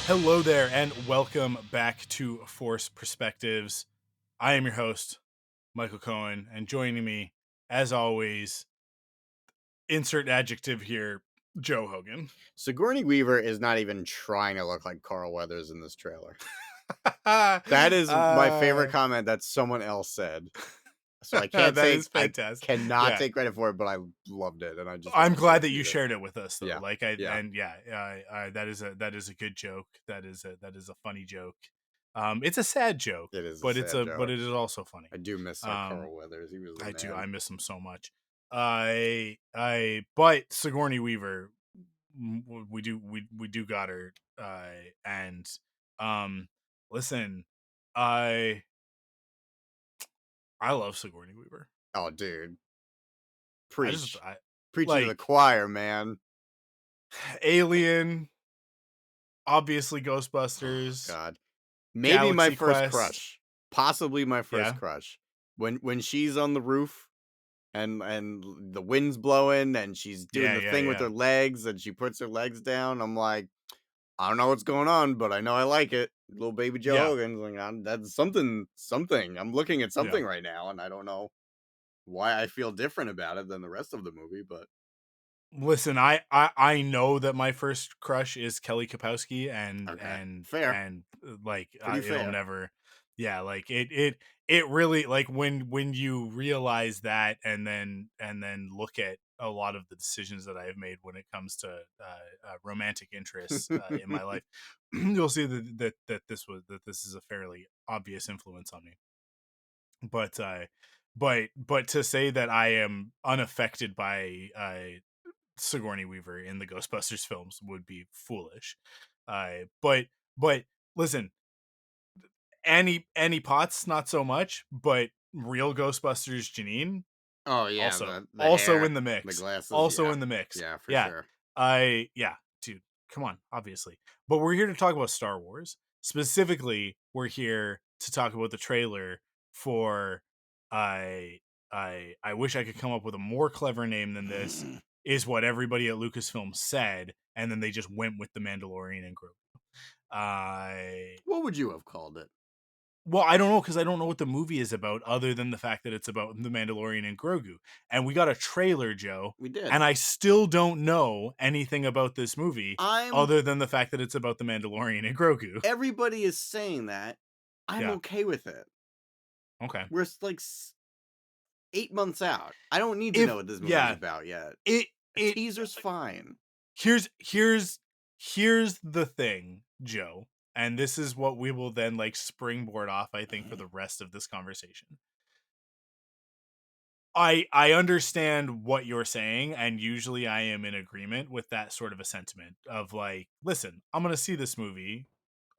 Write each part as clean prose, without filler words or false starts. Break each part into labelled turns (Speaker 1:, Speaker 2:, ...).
Speaker 1: Hello there, and welcome back to Force Perspectives. I am your host, Michael Cohen, and joining me, as always, insert adjective here, Joe Hogan.
Speaker 2: Sigourney Weaver is not even trying to look like Carl Weathers in this trailer. That is my favorite comment that someone else said. So
Speaker 1: that is
Speaker 2: I
Speaker 1: fantastic.
Speaker 2: cannot
Speaker 1: Yeah,
Speaker 2: take credit for it, but I loved it, and I just
Speaker 1: I'm
Speaker 2: wanted to
Speaker 1: glad that you
Speaker 2: repeat it.
Speaker 1: shared it with us, though.
Speaker 2: Yeah, yeah,
Speaker 1: That is a good joke. That is a funny joke. It's a sad joke,
Speaker 2: it is a
Speaker 1: but
Speaker 2: sad
Speaker 1: but
Speaker 2: joke.
Speaker 1: it is also funny.
Speaker 2: I do miss
Speaker 1: Um,
Speaker 2: Carl Weathers. He was the
Speaker 1: I do.
Speaker 2: man.
Speaker 1: I miss him so much. But Sigourney Weaver, we do got her. And, um, listen, I, I love Sigourney Weaver.
Speaker 2: Oh, dude,
Speaker 1: I just,
Speaker 2: preach,
Speaker 1: I
Speaker 2: preaching to the
Speaker 1: like
Speaker 2: choir, man.
Speaker 1: Alien, obviously Ghostbusters,
Speaker 2: God, maybe my
Speaker 1: Galaxy
Speaker 2: first
Speaker 1: Quest.
Speaker 2: crush, possibly my first
Speaker 1: Yeah,
Speaker 2: crush. When she's on the roof and the wind's blowing and she's doing
Speaker 1: yeah,
Speaker 2: the
Speaker 1: yeah,
Speaker 2: thing with her
Speaker 1: yeah,
Speaker 2: legs and she puts her legs down. I'm like, I don't know what's going on, but I know I like it. Little baby Joe
Speaker 1: yeah,
Speaker 2: Hogan's like, that's something. I'm looking at
Speaker 1: yeah.
Speaker 2: something right now, and I don't know why I feel different about it than the rest of the movie, but
Speaker 1: Listen, I know that my first crush is Kelly Kapowski, and
Speaker 2: okay, fair,
Speaker 1: like
Speaker 2: pretty
Speaker 1: it'll
Speaker 2: fair.
Speaker 1: never, yeah, like it really, like when you realize that, and then look at a lot of the decisions that I have made when it comes to romantic interests in my life, you'll see that this is a fairly obvious influence on me. But but to say that I am unaffected by Sigourney Weaver in the Ghostbusters films would be foolish. But listen, Annie Potts not so much, but real Ghostbusters Janine
Speaker 2: Oh yeah,
Speaker 1: also
Speaker 2: the hair,
Speaker 1: in the
Speaker 2: the
Speaker 1: mix,
Speaker 2: glasses, yeah,
Speaker 1: in the mix.
Speaker 2: yeah, for
Speaker 1: Yeah,
Speaker 2: sure.
Speaker 1: yeah, dude, come on, obviously. But we're here to talk about Star Wars. Specifically, we're here to talk about the trailer for I I wish I could come up with a more clever name than this. Is what everybody at Lucasfilm said, and then they just went with the Mandalorian and Grogu. I
Speaker 2: What would you have called it?
Speaker 1: Well, I don't know, because I don't know what the movie is about, other than the fact that it's about the Mandalorian and Grogu. And we got a trailer, Joe,
Speaker 2: We did.
Speaker 1: and I still don't know anything about this movie
Speaker 2: I'm
Speaker 1: other than the fact that it's about the Mandalorian and Grogu.
Speaker 2: Everybody is saying that. I'm
Speaker 1: Yeah.
Speaker 2: okay with it.
Speaker 1: Okay.
Speaker 2: We're 8 months out. I don't need to know
Speaker 1: If
Speaker 2: what this movie's
Speaker 1: yeah,
Speaker 2: about yet.
Speaker 1: it
Speaker 2: A
Speaker 1: it
Speaker 2: teaser's fine.
Speaker 1: here's here's here's the thing, Joe, and this is what we will then like springboard off, I think, for the rest of this conversation. I understand what you're saying, and usually I am in agreement with that sort of a sentiment of like, listen, I'm gonna see this movie.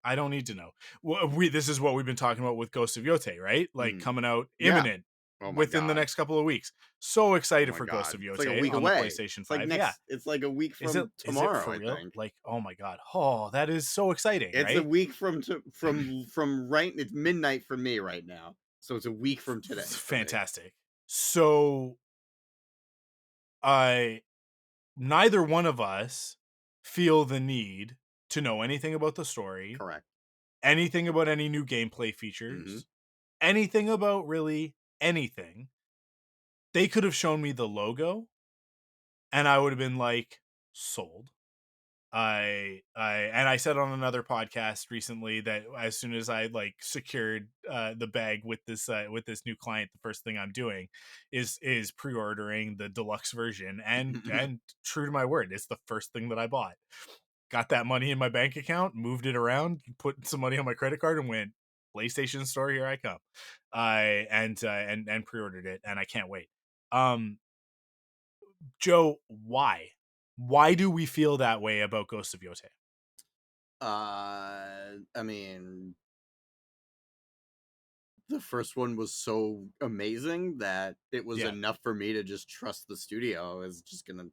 Speaker 1: I don't need to know. We This is what we've been talking about with Ghost of Yote, right? Like
Speaker 2: Mm.
Speaker 1: coming out
Speaker 2: Yeah.
Speaker 1: imminent
Speaker 2: Oh my
Speaker 1: within the
Speaker 2: god.
Speaker 1: next couple of weeks. So
Speaker 2: Oh
Speaker 1: excited
Speaker 2: my
Speaker 1: for Ghost
Speaker 2: god.
Speaker 1: of
Speaker 2: It's like a
Speaker 1: Yote
Speaker 2: week
Speaker 1: on the
Speaker 2: away.
Speaker 1: PlayStation
Speaker 2: It's like
Speaker 1: 5. Yeah.
Speaker 2: it's like a week
Speaker 1: Is it
Speaker 2: from
Speaker 1: for
Speaker 2: tomorrow, I
Speaker 1: real?
Speaker 2: think.
Speaker 1: Like, oh my god. Oh, that is so exciting,
Speaker 2: It's a
Speaker 1: right?
Speaker 2: week from right it's midnight for me right now. So it's a week from today for me.
Speaker 1: Fantastic. So I neither one of us feel the need to know anything about the story,
Speaker 2: Correct.
Speaker 1: anything about any new gameplay
Speaker 2: Mhm.
Speaker 1: features, anything about really anything. They could have shown me the logo and I would have been like, sold. I said on another podcast recently that as soon as I like secured the bag with this new client, the first thing I'm doing is pre-ordering the deluxe version, and true to my word, it's the first thing that I bought. Got that money in my bank account, moved it around, put some money on my credit card, and went PlayStation Store. Here I come. I and pre-ordered it, and I can't wait. Um, Joe, why? Why do we feel that way about Ghost of Yote?
Speaker 2: I mean, the first one was so amazing that it was
Speaker 1: Yeah.
Speaker 2: enough for me to just trust the studio is just gonna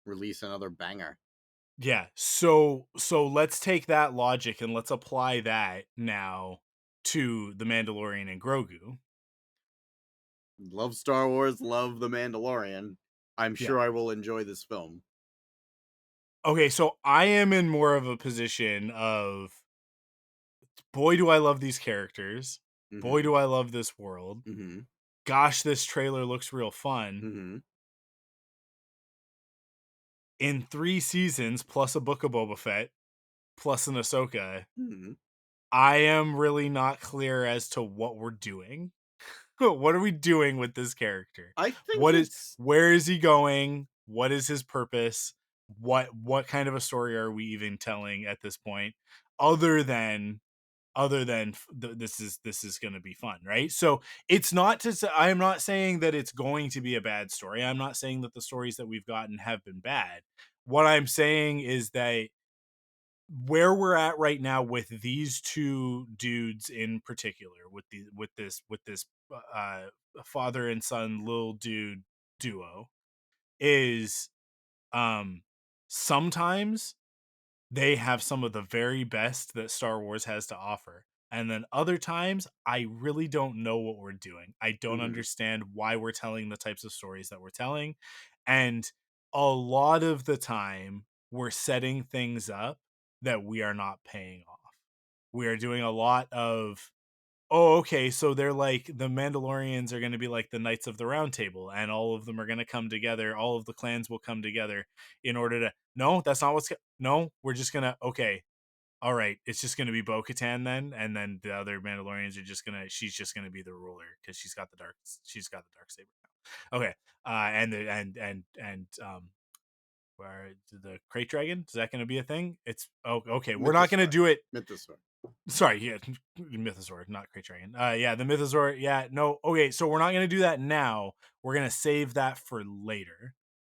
Speaker 2: release another banger.
Speaker 1: Yeah. So let's take that logic and let's apply that now to The Mandalorian and Grogu.
Speaker 2: Love Star Wars, love The Mandalorian. I'm
Speaker 1: Yeah.
Speaker 2: sure I will enjoy this film.
Speaker 1: Okay, so I am in more of a position of, boy, do I love these characters. Boy,
Speaker 2: Mhm.
Speaker 1: do I love this world.
Speaker 2: Mhm.
Speaker 1: Gosh, this trailer looks real fun.
Speaker 2: Mhm.
Speaker 1: In 3 seasons, plus a Book of Boba Fett, plus an Ahsoka,
Speaker 2: Mhm.
Speaker 1: I am really not clear as to what we're doing. What are we doing with this character?
Speaker 2: I think
Speaker 1: What is
Speaker 2: it's
Speaker 1: Where is he going? What is his purpose? What kind of a story are we even telling at this point? Other than this is going to be fun, right? So it's not to say, I'm not saying that it's going to be a bad story. I'm not saying that the stories that we've gotten have been bad. What I'm saying is that where we're at right now with these two dudes in particular, with this uh father and son little dude duo, is um sometimes they have some of the very best that Star Wars has to offer. And then other times, I really don't know what we're doing. I don't
Speaker 2: Mhm.
Speaker 1: understand why we're telling the types of stories that we're telling. And a lot of the time, we're setting things up that we are not paying off. We are doing a lot of, oh, okay, so they're like, the Mandalorians are going to be like the Knights of the Round Table, and all of them are going to come together. All of the clans will come together in order to. No, that's not no, we're just gonna. Okay, all right, it's just gonna be Bo-Katan then, and then the other Mandalorians are just gonna. She's just gonna be the ruler because she's got the dark. She's got the dark saber now. Okay, and where the Crate Dragon, is that gonna be a thing? It's okay. We're not gonna
Speaker 2: Mythosaur.
Speaker 1: do it.
Speaker 2: Mythosaur.
Speaker 1: Sorry, yeah, Mythosaur, not Crate Dragon. Yeah, the Mythosaur. Yeah, no. Okay, so we're not gonna do that now. We're gonna save that for later.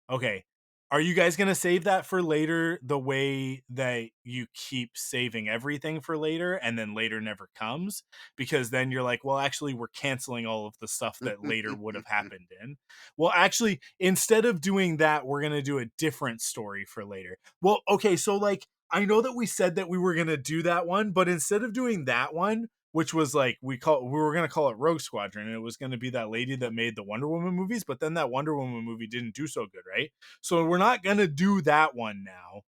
Speaker 1: Okay, are you guys gonna save that for later? The way that you keep saving everything for later, and then later never comes, because then you're like, well, actually, we're canceling all of the stuff that later would have happened in. Well, actually, instead of doing that, we're gonna do a different story for later. Well, okay, so like, I know that we said that we were gonna do that one, but instead of doing that one, which was like, we were gonna call it Rogue Squadron, and it was gonna be that lady that made the Wonder Woman movies, but then that Wonder Woman movie didn't do so good, right? So we're not gonna do that one now,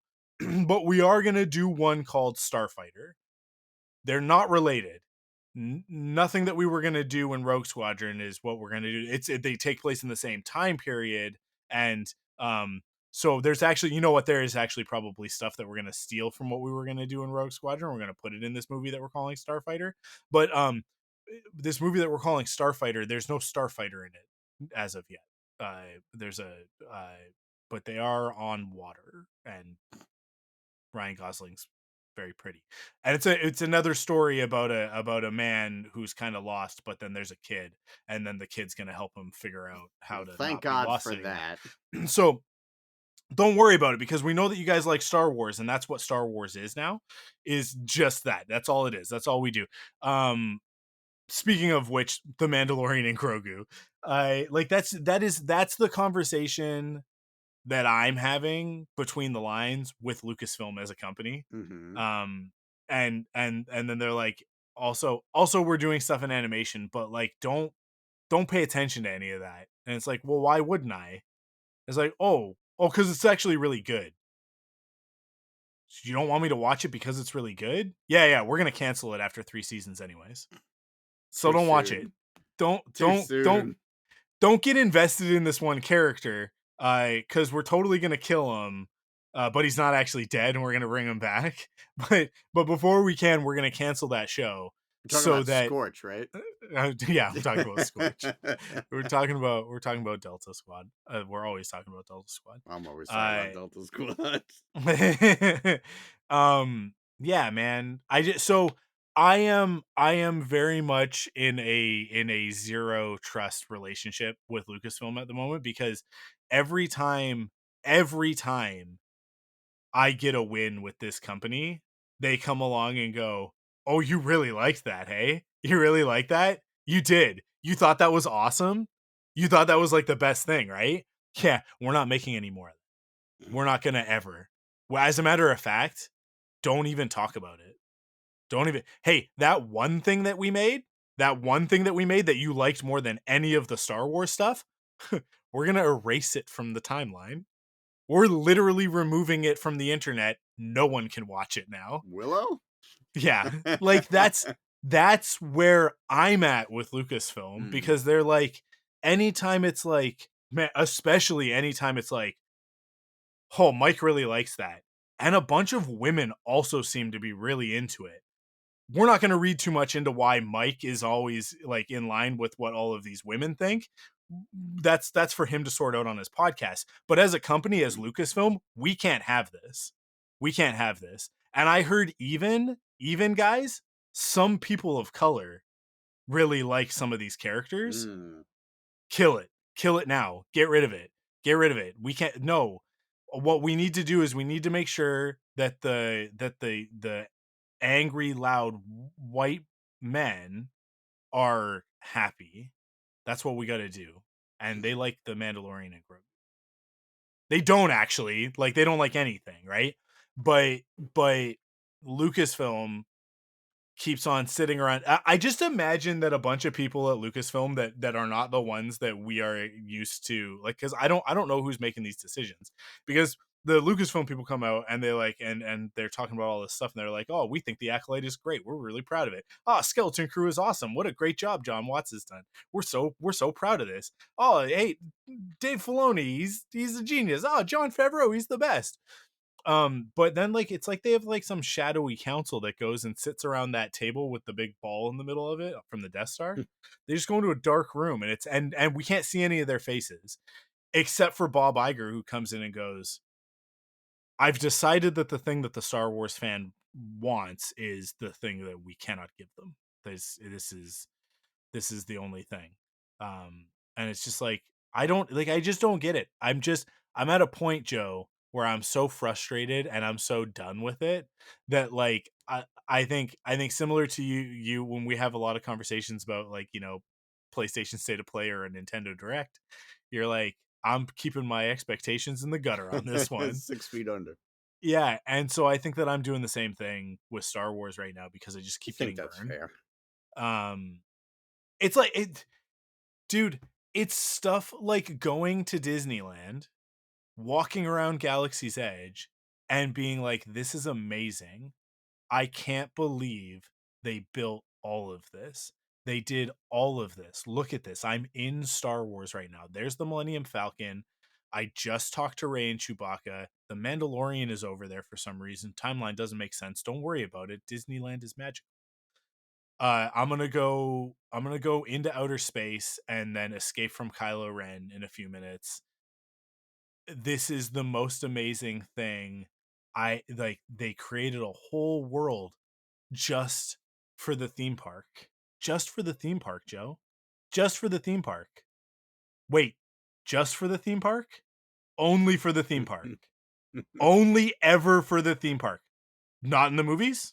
Speaker 1: but we are gonna do one called Starfighter. They're not related. Nothing that we were gonna do in Rogue Squadron is what we're gonna do. They take place in the same time period, and um, so there's actually, you know what, there is actually probably stuff that we're gonna steal from what we were gonna do in Rogue Squadron. We're gonna put it in this movie that we're calling Starfighter, but this movie that we're calling Starfighter, there's no Starfighter in it as of yet. There's a uh, but they are on water, and Ryan Gosling's very pretty. And it's another story about a man who's kind of lost, but then there's a kid, and then the kid's going to help him figure out how
Speaker 2: Well,
Speaker 1: to
Speaker 2: thank
Speaker 1: not be
Speaker 2: God
Speaker 1: lost
Speaker 2: for
Speaker 1: anymore.
Speaker 2: that.
Speaker 1: So don't worry about it, because we know that you guys like Star Wars, and that's what Star Wars is now, is just that. That's all it is. That's all we do. Um Speaking of which, the Mandalorian and Grogu. I like that's the conversation that I'm having between the lines with Lucasfilm as a company.
Speaker 2: Mhm.
Speaker 1: Um and then they're like, also we're doing stuff in animation, but like, don't pay attention to any of that. And it's like, well, why wouldn't I? It's like, because it's actually really good. So you don't want me to watch it because it's really good? Yeah, we're gonna cancel it after 3 seasons anyways. So
Speaker 2: Too
Speaker 1: don't watch it.
Speaker 2: soon.
Speaker 1: Don't
Speaker 2: Too
Speaker 1: don't don't
Speaker 2: soon.
Speaker 1: don't get invested in this one character, because we're totally gonna kill him, but he's not actually dead, and we're gonna bring him back. But before we can, we're gonna cancel that show
Speaker 2: We're talking
Speaker 1: so
Speaker 2: about
Speaker 1: that
Speaker 2: Scorch, right?
Speaker 1: yeah, I'm talking about Scorch. We're talking about Delta Squad. We're always talking about Delta Squad.
Speaker 2: I'm always talking
Speaker 1: Uh,
Speaker 2: about Delta Squad.
Speaker 1: yeah, man. I am very much in a zero trust relationship with Lucasfilm at the moment, because every time every time I get a win with this company, they come along and go, "Oh, you really liked that, hey? You really like that? You did. You thought that was awesome? You thought that was like the best thing, right? Yeah, we're not making any more. We're not gonna ever. Well, as a matter of fact, don't even talk about it. Don't even. Hey, that one thing that we made that you liked more than any of the Star Wars stuff, we're gonna erase it from the timeline. We're literally removing it from the internet. No one can watch it now.
Speaker 2: Willow?
Speaker 1: Yeah. Like that's where I'm at with Lucasfilm,
Speaker 2: Mm.
Speaker 1: because they're like, anytime it's like, man, especially anytime it's like, oh, Mike really likes that. And a bunch of women also seem to be really into it. We're not going to read too much into why Mike is always like in line with what all of these women think. That's for him to sort out on his podcast. But as a company, as Lucasfilm, we can't have this. We can't have this. And I heard even guys, some people of color really like some of these characters.
Speaker 2: Mm.
Speaker 1: Kill it. Kill it now. Get rid of it. Get rid of it. We can't. No. What we need to do is we need to make sure that the angry, loud white men are happy. That's what we got to do. And they like the Mandalorian and Grogu. They don't actually like. They don't like anything, right? But Lucasfilm keeps on sitting around. I just imagine that a bunch of people at Lucasfilm that are not the ones that we are used to, like, because I don't know who's making these decisions, because the Lucasfilm people come out and they like and they're talking about all this stuff, and they're like, oh, we think the Acolyte is great, we're really proud of it. Oh, Skeleton Crew is awesome, what a great job John Watts has done, we're so proud of this. Oh, hey, Dave Filoni, he's a genius. Oh, John Favreau, he's the best. But then like it's like they have like some shadowy council that goes and sits around that table with the big ball in the middle of it from the Death Star. They just go into a dark room, and it's and we can't see any of their faces except for Bob Iger, who comes in and goes, I've decided that the thing that the Star Wars fan wants is the thing that we cannot give them. This is the only thing. And it's just like, I just don't get it. I'm at a point, Joe, where I'm so frustrated and I'm so done with it that like I think similar to you when we have a lot of conversations about like, PlayStation State of Play or a Nintendo Direct, you're like, I'm keeping my expectations in the gutter on this one.
Speaker 2: 6 feet under.
Speaker 1: Yeah, and so I think that I'm doing the same thing with Star Wars right now because I just
Speaker 2: I
Speaker 1: keep
Speaker 2: think
Speaker 1: getting
Speaker 2: that's
Speaker 1: burned.
Speaker 2: fair.
Speaker 1: Um it's like it dude, it's stuff like going to Disneyland, walking around Galaxy's Edge, and being like, this is amazing. I can't believe they built all of this. They did all of this. Look at this. I'm in Star Wars right now. There's the Millennium Falcon. I just talked to Rey and Chewbacca. The Mandalorian is over there for some reason. Timeline doesn't make sense. Don't worry about it. Disneyland is magic. I'm gonna go into outer space and then escape from Kylo Ren in a few minutes. This is the most amazing thing. I like they created a whole world just for the theme park. Just for the theme park, Joe. Just for the theme park. Wait, just for the theme park? Only for the theme park. Only ever for the theme park. Not in the movies?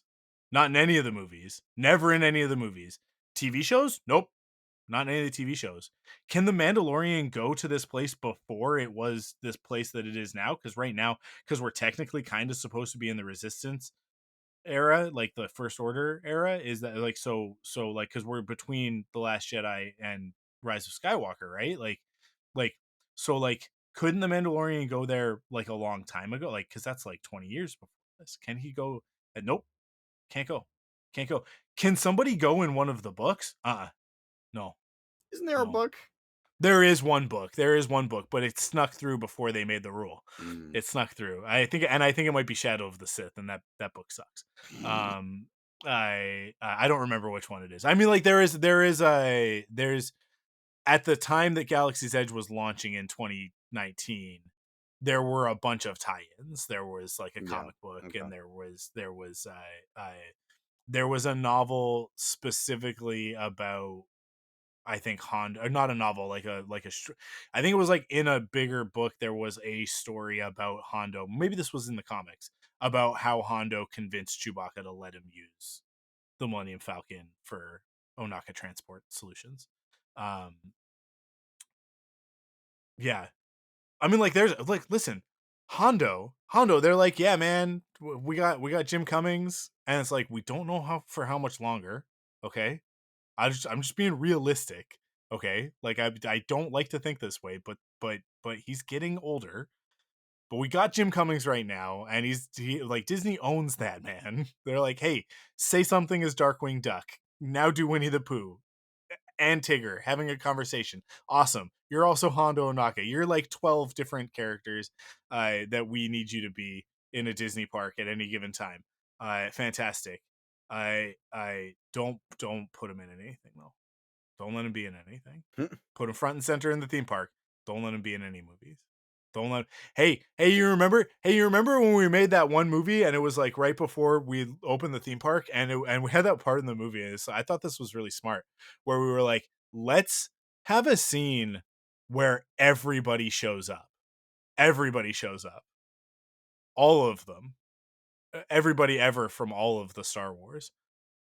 Speaker 1: Not in any of the movies. Never in any of the movies. TV shows? Nope. Not in any of the TV shows. Can the Mandalorian go to this place before it was this place that it is now? Because right now, because we're technically kind of supposed to be in the Resistance era, like the First Order era, is that like so like because we're between The Last Jedi and Rise of Skywalker, right? Like so like couldn't the Mandalorian go there like a long time ago? Like because that's like 20 years before this. Can he go? Nope, can't go, can't go. Can somebody go in one of the books? No,
Speaker 2: Isn't there a
Speaker 1: no.
Speaker 2: book?
Speaker 1: There is one book. There is one book, but it snuck through before they made the rule.
Speaker 2: Mm.
Speaker 1: It snuck through. I think it might be Shadow of the Sith, and that book sucks. Um, I don't remember which one it is. I mean, like there's at the time that Galaxy's Edge was launching in 2019, there were a bunch of tie-ins. There was like a
Speaker 2: Yeah.
Speaker 1: comic book,
Speaker 2: Okay.
Speaker 1: and there was a novel specifically about, I think, Hondo, or not a novel, I think it was like in a bigger book. There was a story about Hondo. Maybe this was in the comics about how Hondo convinced Chewbacca to let him use the Millennium Falcon for Onaka transport solutions. Um, yeah, I mean, like, there's like, listen, Hondo. They're like, yeah, man, we got Jim Cummings, and it's like we don't know how much longer. Okay, I'm just being realistic. Okay, like I don't like to think this way, but he's getting older. But we got Jim Cummings right now, and like Disney owns that man. They're like, hey, say something as Darkwing Duck. Now do Winnie the Pooh and Tigger having a conversation. Awesome. You're also Hondo Ohnaka. You're like 12 different characters that we need you to be in a Disney park at any given time. Fantastic. I don't put him in anything though. Don't let him be in anything. Put him front and center in the theme park. Don't let him be in any movies. Don't let. Hey, you remember? Hey, you remember when we made that one movie and it was like right before we opened the theme park, and we had that part in the movie. And I thought this was really smart, where we were like, let's have a scene where everybody shows up. Everybody shows up. All of them. Everybody ever from all of the Star Wars,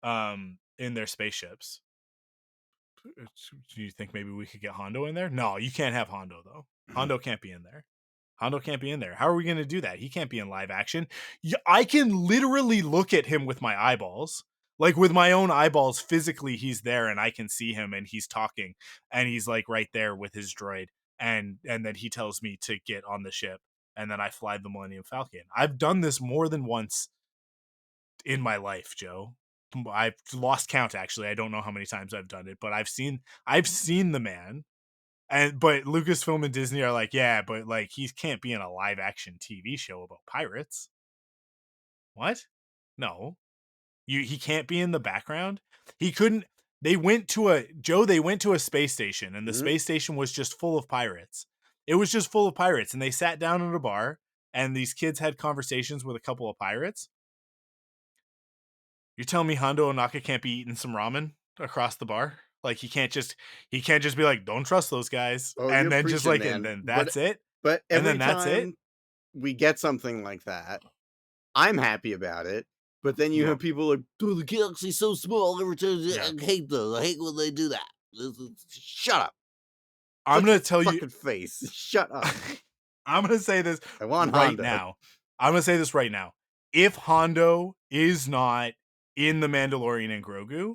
Speaker 1: in their spaceships. Do you think maybe we could get Hondo in there? No, you can't have Hondo though. Hondo can't be in there. Hondo can't be in there. How are we going to do that? He can't be in live action. I can literally look at him with my eyeballs. Like with my own eyeballs, physically he's there and I can see him and he's talking and he's like right there with his droid and then he tells me to get on the ship and then I fly the Millennium Falcon. I've done this more than once in my life, Joe. I've lost count actually. I don't know how many times I've done it, but I've seen the man. But Lucasfilm and Disney are like, yeah, but like he can't be in a live action TV show about pirates. What? No. He can't be in the background. He couldn't. They went to a space station and the space station was just full of pirates. It was just full of pirates and they sat down at a bar and these kids had conversations with a couple of pirates. You're telling me Hondo Ohnaka can't be eating some ramen across the bar? Like he can't just be like, don't trust those guys,
Speaker 2: Oh,
Speaker 1: and
Speaker 2: you're
Speaker 1: then just
Speaker 2: preaching,
Speaker 1: like,
Speaker 2: man.
Speaker 1: and then that's it,
Speaker 2: But
Speaker 1: and then
Speaker 2: every
Speaker 1: that's it.
Speaker 2: time we get something like that, I'm happy about it. But then you have people like, dude, the galaxy's so small. Every time I hate those. I hate when they do that. Shut up.
Speaker 1: I'm gonna tell you,
Speaker 2: fucking face. Shut up.
Speaker 1: I'm gonna say this
Speaker 2: I want
Speaker 1: right
Speaker 2: Hondo.
Speaker 1: now. I'm gonna say this right now. If Hondo is not in the Mandalorian and Grogu,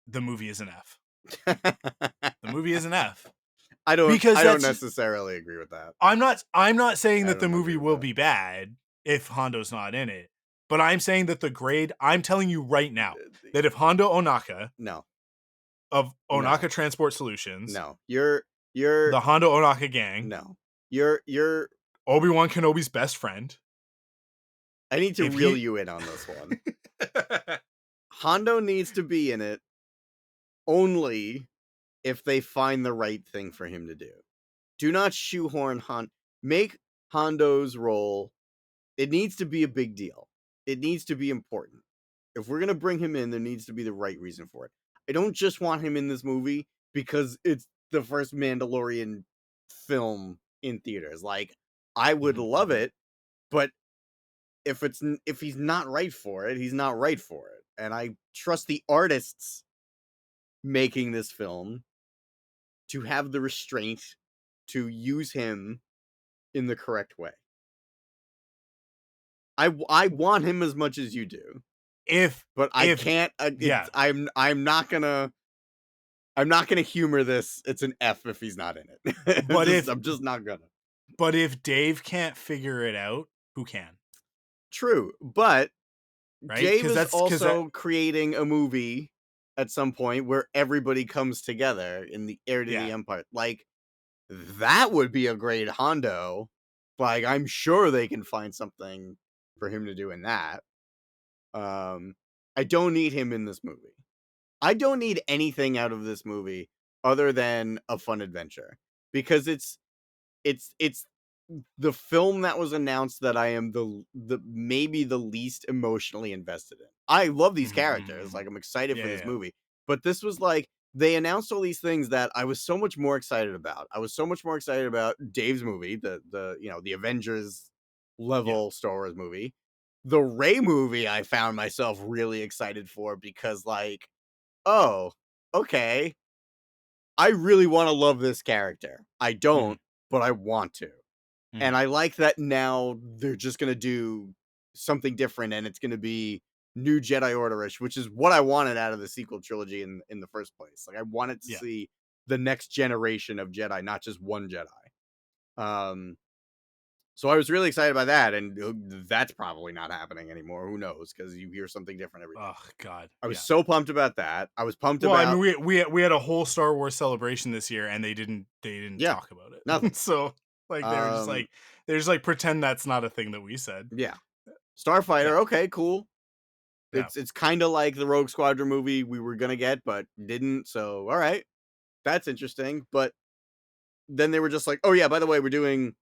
Speaker 1: the movie is an F. The movie is an F.
Speaker 2: I don't necessarily agree with that.
Speaker 1: I'm not saying that the movie will be bad if Hondo's not in it, but I'm saying that the grade. I'm telling you right now that if Hondo Ohnaka, of Ohnaka Transport Solutions,
Speaker 2: you're
Speaker 1: the Hondo Ohnaka gang,
Speaker 2: you're
Speaker 1: Obi-Wan Kenobi's best friend.
Speaker 2: I need to reel you in on this one. Hondo needs to be in it only if they find the right thing for him to do. Do not shoehorn Make Hondo's role. It needs to be a big deal. It needs to be important. If we're gonna bring him in, there needs to be the right reason for it. I don't just want him in this movie because it's the first Mandalorian film in theaters. Like, I would love it, but if he's not right for it, he's not right for it. And I trust the artists making this film to have the restraint to use him in the correct way. I want him as much as you do. I can't. I'm not gonna humor this. It's an F if he's not in it. But I'm just not gonna.
Speaker 1: But if Dave can't figure it out, who can?
Speaker 2: True, but Dave is also creating a movie at some point where everybody comes together in the Heir to the Empire. Like, that would be a great Hondo. Like, I'm sure they can find something for him to do in that. I don't need him in this movie. I don't need anything out of this movie other than a fun adventure, because it's the film that was announced that I am the maybe the least emotionally invested in. I love these characters. Like, I'm excited for this movie. But this was like, they announced all these things that I was so much more excited about. I was so much more excited about Dave's movie, the Avengers level Star Wars movie. The Rey movie I found myself really excited for because, like, oh, okay. I really want to love this character. I don't, but I want to. And I like that now they're just going to do something different, and it's going to be new Jedi Order-ish, which is what I wanted out of the sequel trilogy in the first place. Like, I wanted to see the next generation of Jedi, not just one Jedi. So I was really excited by that, and that's probably not happening anymore. Who knows? Because you hear something different every day.
Speaker 1: Oh God,
Speaker 2: I was
Speaker 1: yeah.
Speaker 2: so pumped about that. I was pumped
Speaker 1: Well, I mean,
Speaker 2: about
Speaker 1: we had a whole Star Wars celebration this year, and they didn't
Speaker 2: yeah,
Speaker 1: talk about it.
Speaker 2: nothing.
Speaker 1: So like
Speaker 2: Um,
Speaker 1: they were just like pretend that's not a thing that we said.
Speaker 2: yeah,
Speaker 1: Yeah,
Speaker 2: Starfighter. Okay, cool.
Speaker 1: yeah.
Speaker 2: It's kind of like the Rogue Squadron movie we were gonna get, but didn't. So all right, that's interesting. But then they were just like, oh yeah, by the way, we're doing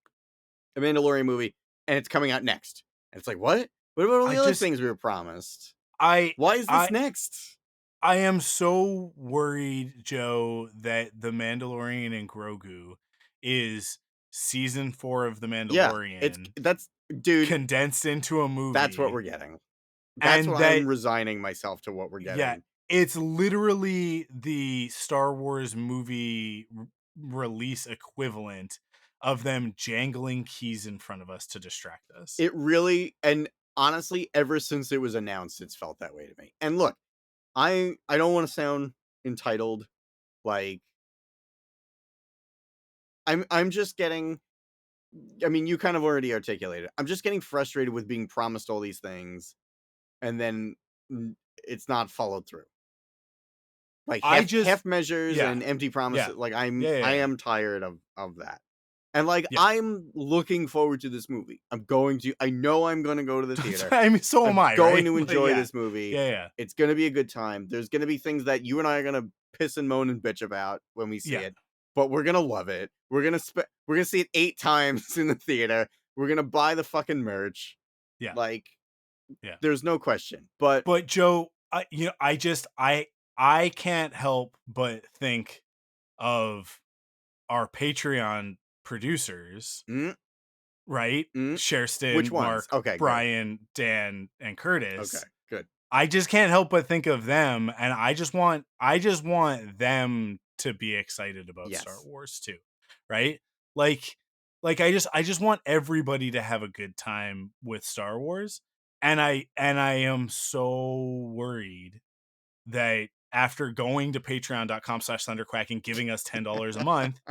Speaker 2: a Mandalorian movie, and it's coming out next. And it's like, what? What about all
Speaker 1: I
Speaker 2: the other
Speaker 1: just
Speaker 2: things we were promised?
Speaker 1: I
Speaker 2: Why is this
Speaker 1: I
Speaker 2: next?
Speaker 1: I am so worried, Joe, that The Mandalorian and Grogu is season 4 of The
Speaker 2: Yeah,
Speaker 1: Mandalorian
Speaker 2: that's dude.
Speaker 1: condensed into a
Speaker 2: That's what
Speaker 1: movie,
Speaker 2: we're getting. That's
Speaker 1: and
Speaker 2: what I'm
Speaker 1: that
Speaker 2: resigning myself to what we're
Speaker 1: yeah,
Speaker 2: getting.
Speaker 1: it's literally the Star Wars movie release equivalent of them jangling keys in front of us to distract us.
Speaker 2: It really and honestly, ever since it was announced, it's felt that way to me. And look, I don't want to sound entitled, like I'm just getting I mean, you kind of already articulated. I'm just getting frustrated with being promised all these things and then it's not followed through. Like
Speaker 1: I
Speaker 2: half
Speaker 1: just
Speaker 2: measures
Speaker 1: yeah.
Speaker 2: and empty
Speaker 1: Yeah.
Speaker 2: promises. Like
Speaker 1: Yeah, yeah,
Speaker 2: I
Speaker 1: yeah.
Speaker 2: am tired of that. And like
Speaker 1: Yeah.
Speaker 2: I'm looking forward to this movie. I know I'm going to go to the theater.
Speaker 1: I mean, so am
Speaker 2: I'm
Speaker 1: I,
Speaker 2: going
Speaker 1: right?
Speaker 2: to
Speaker 1: Like,
Speaker 2: enjoy
Speaker 1: yeah.
Speaker 2: this movie.
Speaker 1: Yeah, yeah.
Speaker 2: It's going to be a good time. There's going to be things that you and I are going to piss and moan and bitch about when we see
Speaker 1: Yeah.
Speaker 2: it, but we're going to love it. We're going to see it 8 times in the theater. We're going to buy the fucking merch.
Speaker 1: Yeah.
Speaker 2: Like
Speaker 1: Yeah.
Speaker 2: there's no question. But
Speaker 1: But Joe, I can't help but think of our Patreon producers,
Speaker 2: mm,
Speaker 1: right?
Speaker 2: mm, which
Speaker 1: Sherston,
Speaker 2: ones?
Speaker 1: Mark,
Speaker 2: Okay, good.
Speaker 1: Brian, Dan, and
Speaker 2: Okay,
Speaker 1: Curtis.
Speaker 2: good.
Speaker 1: I just can't help but think of them, and I just want them to be excited about Star
Speaker 2: Yes.
Speaker 1: Wars too, right? Like I just want everybody to have a good time with Star Wars, and I am so worried that after going to patreon.com/thunderquack and giving us $10 a month,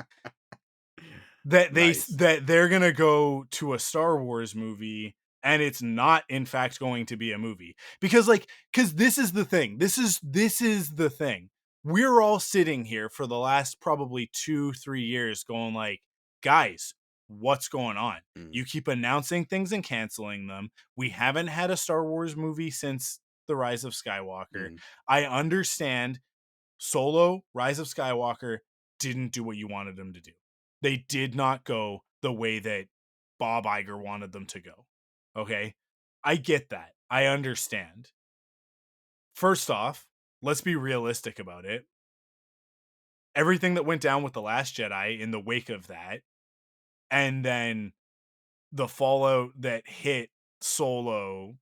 Speaker 2: Nice.
Speaker 1: that they're gonna go to a Star Wars movie and it's not in fact going to be a movie. Because this is the thing. This is the thing. We're all sitting here for the last probably 2-3 years going like, guys, what's going on?
Speaker 2: Mm,
Speaker 1: You keep announcing things and canceling them. We haven't had a Star Wars movie since The Rise of Skywalker.
Speaker 2: mm.
Speaker 1: I understand Solo, Rise of Skywalker didn't do what you wanted them to do. They did not go the way that Bob Iger wanted them to go. Okay? I get that. I understand. First off, let's be realistic about it. Everything that went down with The Last Jedi in the wake of that, and then the fallout that hit Solo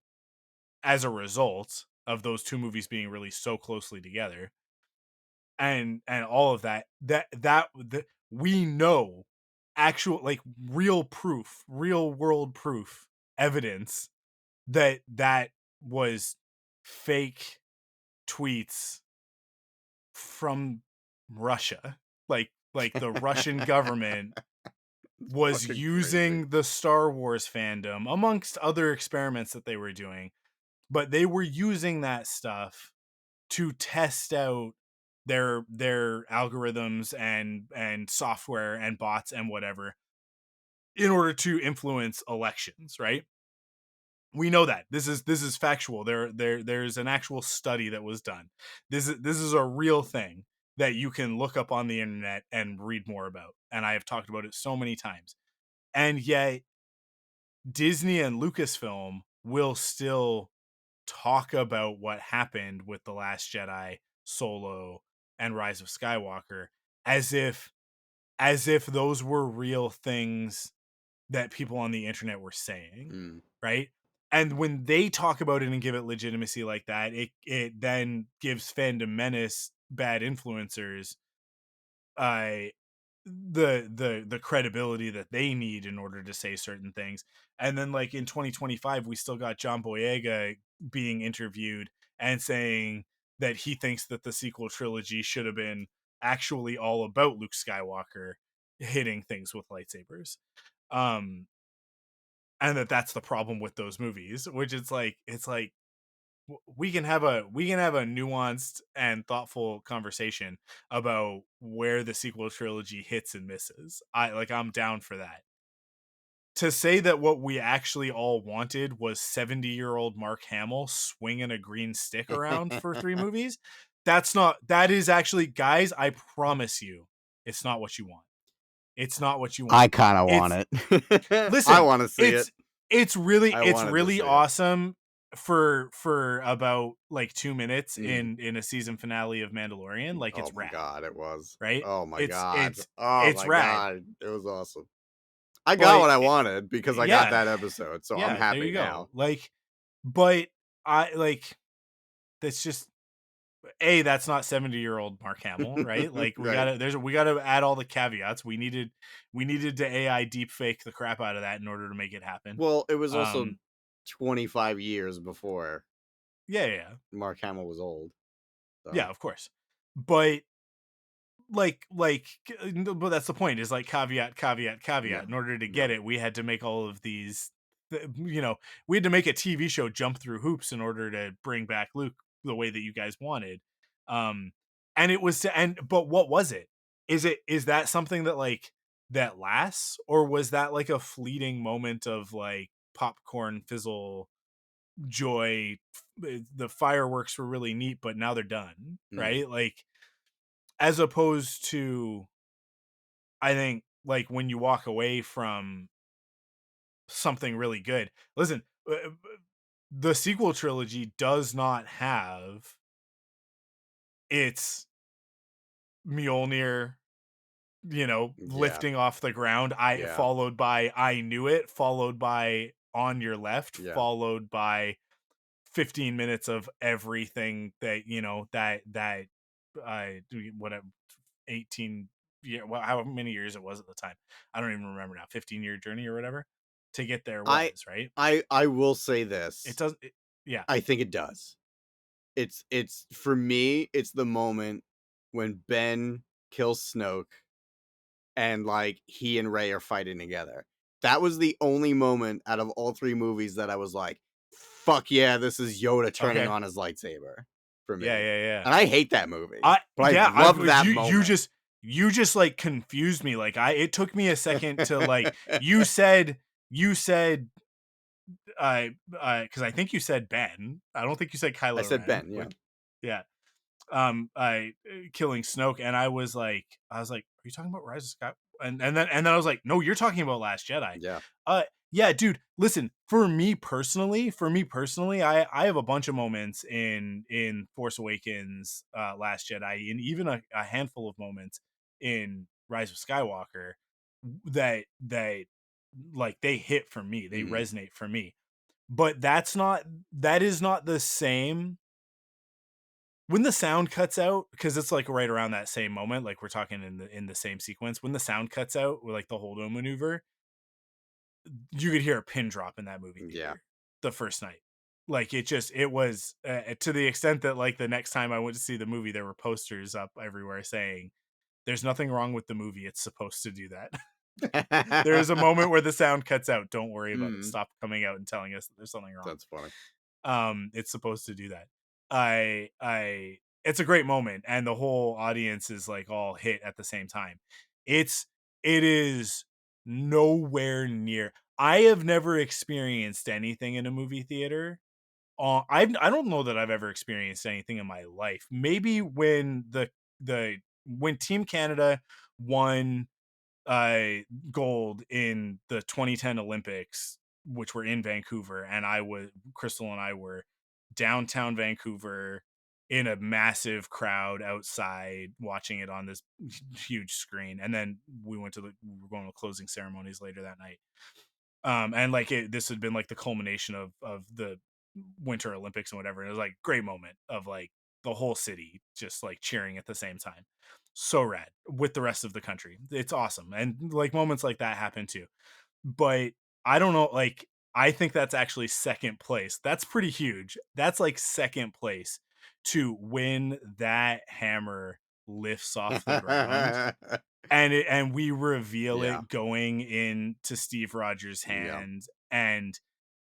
Speaker 1: as a result of those two movies being released so closely together, and all of we know actual, like, real proof, real world proof, evidence that was fake tweets from Russia. Like the Russian government
Speaker 2: It's
Speaker 1: was
Speaker 2: fucking crazy.
Speaker 1: using the Star Wars fandom amongst other experiments that they were doing, but they were using that stuff to test out their algorithms and software and bots and whatever in order to influence elections, right? We know that this is factual. There's an actual study that was done. This is a real thing that you can look up on the internet and read more about, and I have talked about it so many times. And yet Disney and Lucasfilm will still talk about what happened with The Last Jedi, Solo, and Rise of Skywalker as if those were real things that people on the internet were saying,
Speaker 2: Mm.
Speaker 1: right? And when they talk about it and give it legitimacy like that, it then gives fandom menace bad influencers uh the credibility that they need in order to say certain things. And then like in 2025 we still got John Boyega being interviewed and saying that he thinks that the sequel trilogy should have been actually all about Luke Skywalker hitting things with lightsabers. um and that's the problem with those movies, which it's like we can have a nuanced and thoughtful conversation about where the sequel trilogy hits and misses. I'm down for that. To say that what we actually all wanted was 70-year-old Mark Hamill swinging a green stick around for 3 movies, that is actually, guys, I promise you, it's not what you want. It's not what you want.
Speaker 2: I kind of want
Speaker 1: It's
Speaker 2: it. I
Speaker 1: Listen,
Speaker 2: want to see it.
Speaker 1: it's it's really
Speaker 2: I
Speaker 1: it's
Speaker 2: wanted to
Speaker 1: really
Speaker 2: see it.
Speaker 1: awesome for about like 2 minutes
Speaker 2: Mm.
Speaker 1: in a season finale of Mandalorian. Like,
Speaker 2: Oh
Speaker 1: it's
Speaker 2: my
Speaker 1: rad,
Speaker 2: god, it was.
Speaker 1: right?
Speaker 2: Oh my
Speaker 1: It's
Speaker 2: god.
Speaker 1: it's
Speaker 2: Oh
Speaker 1: it's
Speaker 2: my
Speaker 1: rad,
Speaker 2: god. It was awesome. I got
Speaker 1: but
Speaker 2: what I wanted because I got
Speaker 1: yeah,
Speaker 2: that episode, so I'm
Speaker 1: yeah, there
Speaker 2: happy
Speaker 1: you
Speaker 2: now.
Speaker 1: go. But I like that's just that's not 70-year-old Mark Hamill, right? Like,
Speaker 2: Right.
Speaker 1: we gotta add all the caveats. We needed to AI deep fake the crap out of that in order to make it happen.
Speaker 2: Well, it was also
Speaker 1: Um,
Speaker 2: 25 years before
Speaker 1: yeah, yeah, yeah,
Speaker 2: Mark Hamill was old.
Speaker 1: yeah,
Speaker 2: So,
Speaker 1: of course. But no, but that's the point, is like caveat, caveat,
Speaker 2: yeah.
Speaker 1: caveat. In order to
Speaker 2: Yep.
Speaker 1: get it, we had to make all of these, we had to make a TV show jump through hoops in order to bring back Luke the way that you guys wanted. Um, and it was, but what was it? Is that something that that lasts, or was that like a fleeting moment of like popcorn fizzle joy? The fireworks were really neat, but now they're done,
Speaker 2: Mm.
Speaker 1: right? Like, as opposed to, I think, like, when you walk away from something really good. Listen, the sequel trilogy does not have its Mjolnir,
Speaker 2: Yeah.
Speaker 1: lifting off the ground. I
Speaker 2: Yeah.
Speaker 1: Followed by "I knew it," followed by "On your left,"
Speaker 2: Yeah.
Speaker 1: followed by 15 minutes of everything that whatever, 18 well, how many years it was at the time, I don't even remember now, 15-year journey or whatever to get there
Speaker 2: I
Speaker 1: was, right?
Speaker 2: I will say
Speaker 1: It
Speaker 2: this.
Speaker 1: does it, yeah.
Speaker 2: I think it does. It's for me, it's the moment when Ben kills Snoke and like he and Ray are fighting together. That was the only moment out of all 3 movies that I was like, fuck yeah, this is Yoda turning
Speaker 1: Okay.
Speaker 2: on his lightsaber for
Speaker 1: Yeah,
Speaker 2: me.
Speaker 1: yeah, yeah.
Speaker 2: And I hate that movie,
Speaker 1: I
Speaker 2: but I
Speaker 1: Yeah,
Speaker 2: love
Speaker 1: I've
Speaker 2: that
Speaker 1: you
Speaker 2: moment.
Speaker 1: just you just like confused me. Like, it took me a second to like, you said because I think you said Ben. I don't think you said
Speaker 2: I
Speaker 1: Kylo
Speaker 2: said
Speaker 1: Ren,
Speaker 2: Ben, yeah.
Speaker 1: which, yeah. I Killing Snoke, and I was like, are you talking about Rise of Sky? And then I was like, no, you're talking about Last Jedi.
Speaker 2: Yeah.
Speaker 1: Yeah, dude, listen, for me personally, I have a bunch of moments in Force Awakens, Last Jedi, and even a handful of moments in Rise of Skywalker that like, they hit for me, they
Speaker 2: Mhm.
Speaker 1: resonate for me. But that is not the same when the sound cuts out, because it's like right around that same moment, like, we're talking in the same sequence. When the sound cuts out with like the Holdo maneuver, you could hear a pin drop in that movie
Speaker 2: Yeah.
Speaker 1: theater the first night. Like, it was, to the extent that like the next time I went to see the movie, there were posters up everywhere saying, "There's nothing wrong with the movie. It's supposed to do that." There is a moment where the sound cuts out. Don't worry about it.
Speaker 2: Mhm.
Speaker 1: Stop coming out and telling us that there's something wrong.
Speaker 2: That's funny.
Speaker 1: It's supposed to do that. It's a great moment, and the whole audience is like all hit at the same time. It is nowhere near. I have never experienced anything in a movie theater. I don't know that I've ever experienced anything in my life. Maybe when Team Canada won uh gold in the 2010 Olympics, which were in Vancouver, and Crystal and I were downtown Vancouver in a massive crowd outside watching it on this huge screen. And then we were going to closing ceremonies later that night. And like, this had been like the culmination of the Winter Olympics and whatever. It was like great moment of like the whole city just like cheering at the same time. So rad with the rest of the country. It's awesome. And like moments like that happen too. But I don't know, like, I think that's actually second place. That's pretty huge. That's like second place to when that hammer lifts off the ground and we reveal
Speaker 2: Yeah.
Speaker 1: it going into Steve Rogers'
Speaker 2: Yeah.
Speaker 1: hands,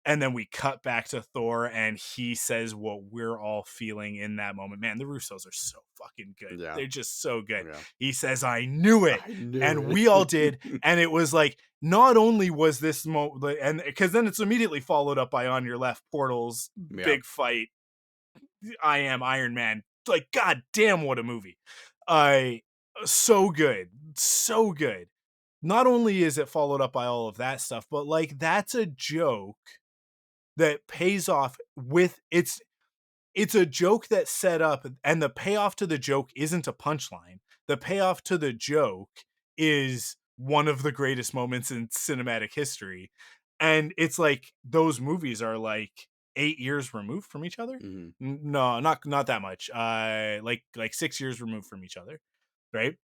Speaker 1: and then we cut back to Thor and he says what we're all feeling in that moment. Man, the Russos are so fucking good.
Speaker 2: Yeah.
Speaker 1: They're just so good.
Speaker 2: Yeah.
Speaker 1: He says, I knew it.
Speaker 2: I knew
Speaker 1: And
Speaker 2: it.
Speaker 1: we all did. And it was like, not only was this and because then it's immediately followed up by On Your Left, Portals,
Speaker 2: Yeah.
Speaker 1: big fight. I am Iron Man. Like, god damn, what a movie. I so good. So good. Not only is it followed up by all of that stuff, but like that's a joke that pays off with it's a joke that's set up, and the payoff to the joke isn't a punchline. The payoff to the joke is one of the greatest moments in cinematic history. And it's like those movies are like 8 years removed from each other.
Speaker 2: Hmm.
Speaker 1: No, not that much. Like 6 years removed from each other, right?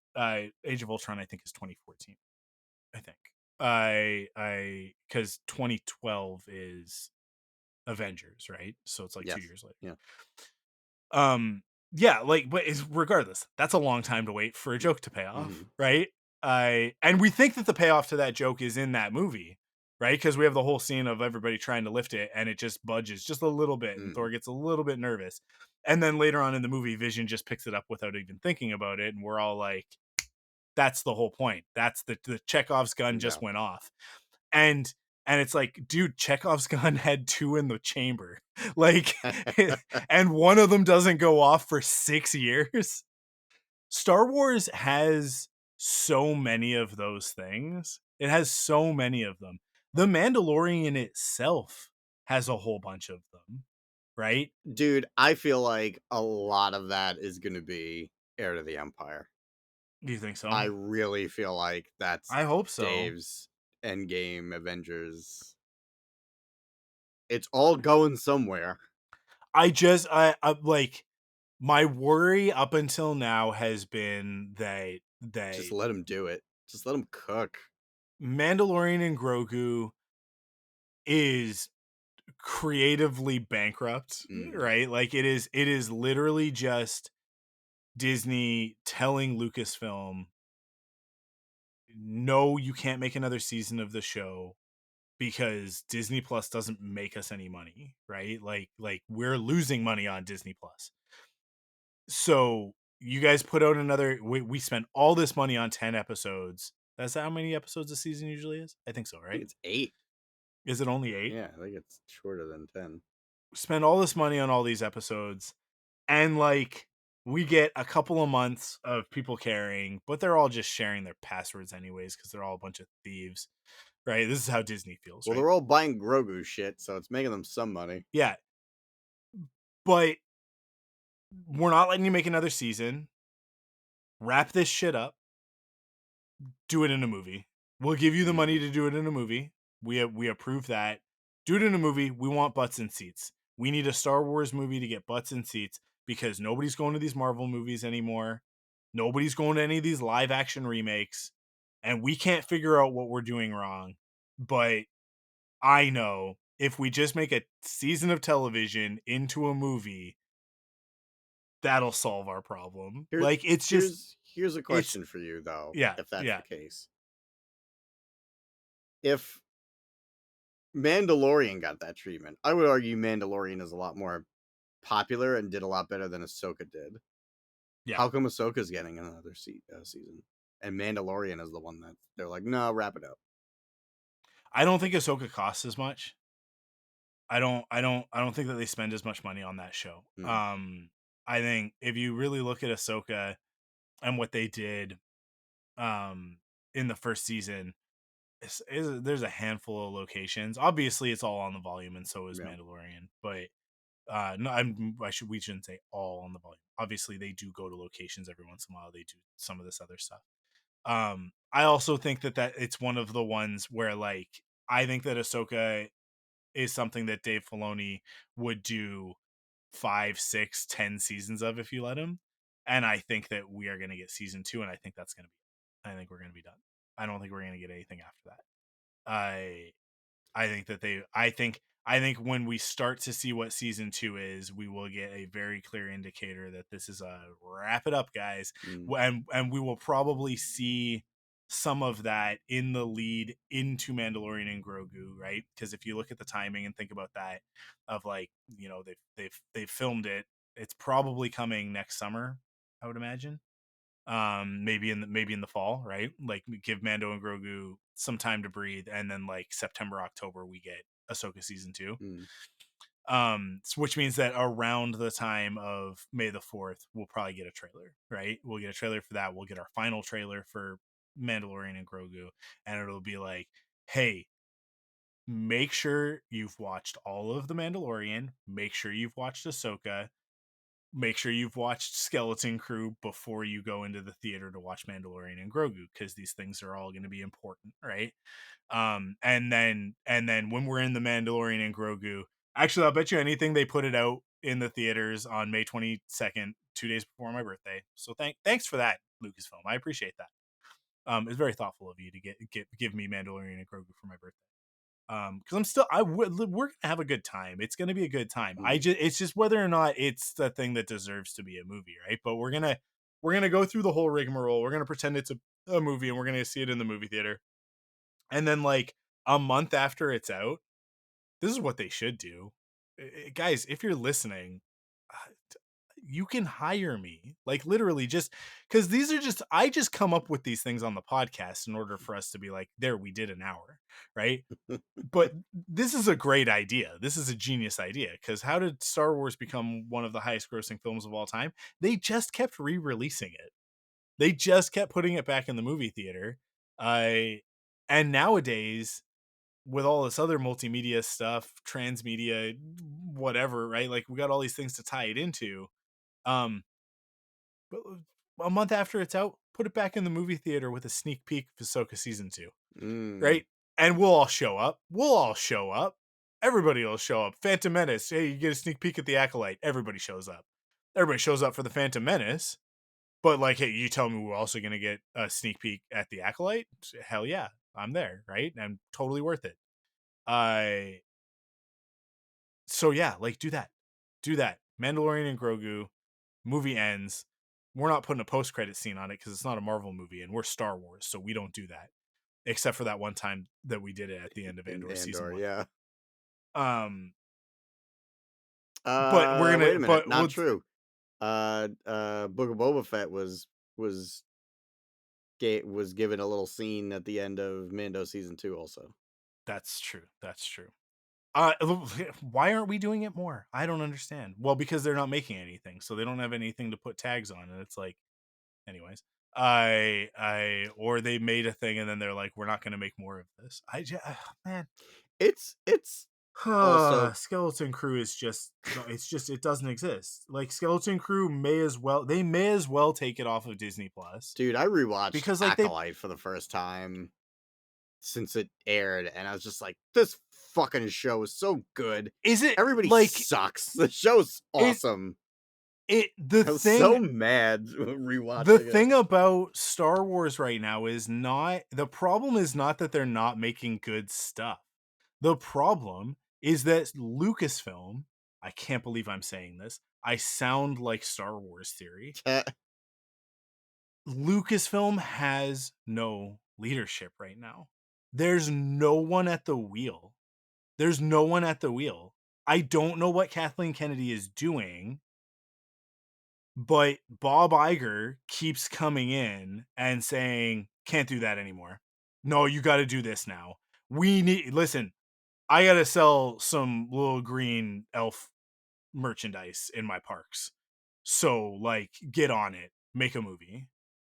Speaker 1: Age of Ultron I think is 2014. I think. I cuz 2012 is Avengers, right? So it's like 2
Speaker 2: Yes.
Speaker 1: years later.
Speaker 2: Yeah.
Speaker 1: Yeah, like, but it's regardless, that's a long time to wait for a joke to pay
Speaker 2: Hmm.
Speaker 1: off, right? I and we think that the payoff to that joke is in that movie, right? Because we have the whole scene of everybody trying to lift it and it just budges just a little bit and
Speaker 2: Hmm.
Speaker 1: Thor gets a little bit nervous. And then later on in the movie, Vision just picks it up without even thinking about it, and we're all like, that's the whole point. That's the Chekhov's gun
Speaker 2: Yeah.
Speaker 1: just went off. And it's like, dude, Chekhov's gun had 2 in the chamber. Like and one of them doesn't go off for 6 years. Star Wars has so many of those things. It has so many of them. The Mandalorian itself has a whole bunch of them, right?
Speaker 2: Dude, I feel like a lot of that is going to be Heir to the Empire.
Speaker 1: Do you think
Speaker 2: I
Speaker 1: so?
Speaker 2: really feel like that's
Speaker 1: I hope so.
Speaker 2: Dave's Endgame Avengers. It's all going somewhere.
Speaker 1: I like my worry up until now has been that
Speaker 2: Just let him do it. Just let him cook.
Speaker 1: Mandalorian and Grogu is creatively bankrupt,
Speaker 2: Hmm.
Speaker 1: right? Like it is literally just Disney telling Lucasfilm, no, you can't make another season of the show because Disney Plus doesn't make us any money, right? Like we're losing money on Disney Plus. So you guys put out another we spent all this money on 10 episodes. That's how many episodes a season usually is? I think so,
Speaker 2: I think
Speaker 1: right?
Speaker 2: it's 8.
Speaker 1: Is it only 8?
Speaker 2: Yeah, I think it's shorter than 10.
Speaker 1: Spend all this money on all these episodes and like we get a couple of months of people caring, but they're all just sharing their passwords anyways because they're all a bunch of thieves, right? This is how Disney feels,
Speaker 2: Well,
Speaker 1: right?
Speaker 2: they're all buying Grogu shit, so it's making them some money.
Speaker 1: Yeah, but we're not letting you make another season. Wrap this shit up. Do it in a movie. We'll give you the money
Speaker 2: Hmm.
Speaker 1: to do it in a movie. We approve that. Do it in a movie. We want butts and seats. We need a Star Wars movie to get butts and seats because nobody's going to these Marvel movies anymore. Nobody's going to any of these live action remakes, and we can't figure out what we're doing wrong. But I know if we just make a season of television into a movie, that'll solve our problem.
Speaker 2: Here,
Speaker 1: Like
Speaker 2: here's a
Speaker 1: it's
Speaker 2: question for you though,
Speaker 1: yeah,
Speaker 2: if that's
Speaker 1: yeah,
Speaker 2: the case. If Mandalorian got that treatment, I would argue Mandalorian is a lot more popular and did a lot better than Ahsoka did.
Speaker 1: yeah.
Speaker 2: How come Ahsoka's getting another season, and Mandalorian is the one that they're like, no, wrap it up.
Speaker 1: I don't think Ahsoka costs as much. I don't think that they spend as much money on that show.
Speaker 2: Mm,
Speaker 1: I think if you really look at Ahsoka and what they did um in the first season, there's a handful of locations. Obviously, it's all on the volume, and so is
Speaker 2: yeah.
Speaker 1: Mandalorian. But no, we shouldn't say all on the volume. Obviously, they do go to locations every once in a while. They do some of this other stuff. I also think that it's one of the ones where like I think that Ahsoka is something that Dave Filoni would do 5, 6, 10 seasons of if you let him. And I think that we are going to get season 2, and I think that's going to be. I think we're going to be done. I don't think we're going to get anything after that. I think that I think when we start to see what season 2 is, we will get a very clear indicator that this is a wrap it up, guys.
Speaker 2: Mm,
Speaker 1: And we will probably see some of that in the lead into Mandalorian and Grogu, right? Because if you look at the timing and think about that, of like, they've filmed it, it's probably coming next summer, I would imagine. Maybe in the fall, right? Like give Mando and Grogu some time to breathe, and then like September, October, we get Ahsoka season 2.
Speaker 2: Mm.
Speaker 1: Which means that around the time of May the 4th, we'll probably get a trailer, right? We'll get a trailer for that. We'll get our final trailer for Mandalorian and Grogu, and it'll be like, hey, make sure you've watched all of the Mandalorian, make sure you've watched Ahsoka, make sure you've watched Skeleton Crew before you go into the theater to watch Mandalorian and Grogu, because these things are all going to be important, right? And then when we're in the Mandalorian and Grogu, actually, I'll bet you anything they put it out in the theaters on May 22nd, 2 days before my birthday. So thanks for that, Lucasfilm. I appreciate that. It's very thoughtful of you to give me Mandalorian and Grogu for my birthday. Because we're gonna have a good time. It's gonna be a good time.
Speaker 2: Mm.
Speaker 1: It's just whether or not it's the thing that deserves to be a movie, right? But we're gonna go through the whole rigmarole. We're gonna pretend it's a movie, and we're gonna see it in the movie theater. And then like a month after it's out, this is what they should do. Guys, if you're listening, you can hire me. Like literally just cuz these are just I just come up with these things on the podcast in order for us to be like, there, we did an hour, right? But this is a great idea. This is a genius idea, cuz how did Star Wars become one of the highest grossing films of all time? They just kept re-releasing it. They just kept putting it back in the movie theater. I and nowadays, with all this other multimedia stuff, transmedia, whatever, right? Like we got all these things to tie it into. Um, but a month after it's out, put it back in the movie theater with a sneak peek of Ahsoka season 2,
Speaker 2: Mm.
Speaker 1: right? And we'll all show up. We'll all show up. Everybody will show up. Phantom Menace. Hey, you get a sneak peek at the Acolyte. Everybody shows up. Everybody shows up for the Phantom Menace. But like, hey, you tell me we're also gonna get a sneak peek at the Acolyte? Hell yeah, I'm there, right? And totally worth it. I So yeah, like do that. Do that. Mandalorian and Grogu, movie ends. We're not putting a post credit scene on it because it's not a Marvel movie and we're Star Wars, so we don't do that. Except for that one time that we did it at the end of
Speaker 2: In
Speaker 1: Andor season
Speaker 2: Andor,
Speaker 1: one.
Speaker 2: yeah.
Speaker 1: Um, but we're
Speaker 2: Wait
Speaker 1: gonna
Speaker 2: a minute,
Speaker 1: but
Speaker 2: not
Speaker 1: we'll
Speaker 2: true. Book of Boba Fett was was given a little scene at the end of Mando season 2 also.
Speaker 1: That's true. That's true. Why aren't we doing it more? I don't understand. Well, because they're not making anything, so they don't have anything to put tags on, and it's like, anyways, or they made a thing and then they're like, we're not going to make more of this. Man,
Speaker 2: It's also
Speaker 1: Skeleton Crew is just no, it's just it doesn't exist. Like Skeleton Crew may as well take it off of Disney Plus,
Speaker 2: dude, I rewatched
Speaker 1: because like they
Speaker 2: Acolyte for the first time since it aired, and I was just like, this fucking show is so good.
Speaker 1: is it
Speaker 2: Everybody
Speaker 1: like
Speaker 2: sucks. The show's
Speaker 1: it
Speaker 2: awesome.
Speaker 1: it
Speaker 2: I was so mad
Speaker 1: the
Speaker 2: rewatching it.
Speaker 1: thing about Star Wars right now is not the problem is not that they're not making good stuff. The problem is that Lucasfilm, I can't believe I'm saying this. I sound like Star Wars theory. Lucasfilm has no leadership right now. There's no one at the wheel. There's no one at the wheel. I don't know what Kathleen Kennedy is doing, but Bob Iger keeps coming in and saying, can't do that anymore. No, you got to do this now. Listen, I got to sell some little green elf merchandise in my parks. So, like, get on it, make a movie.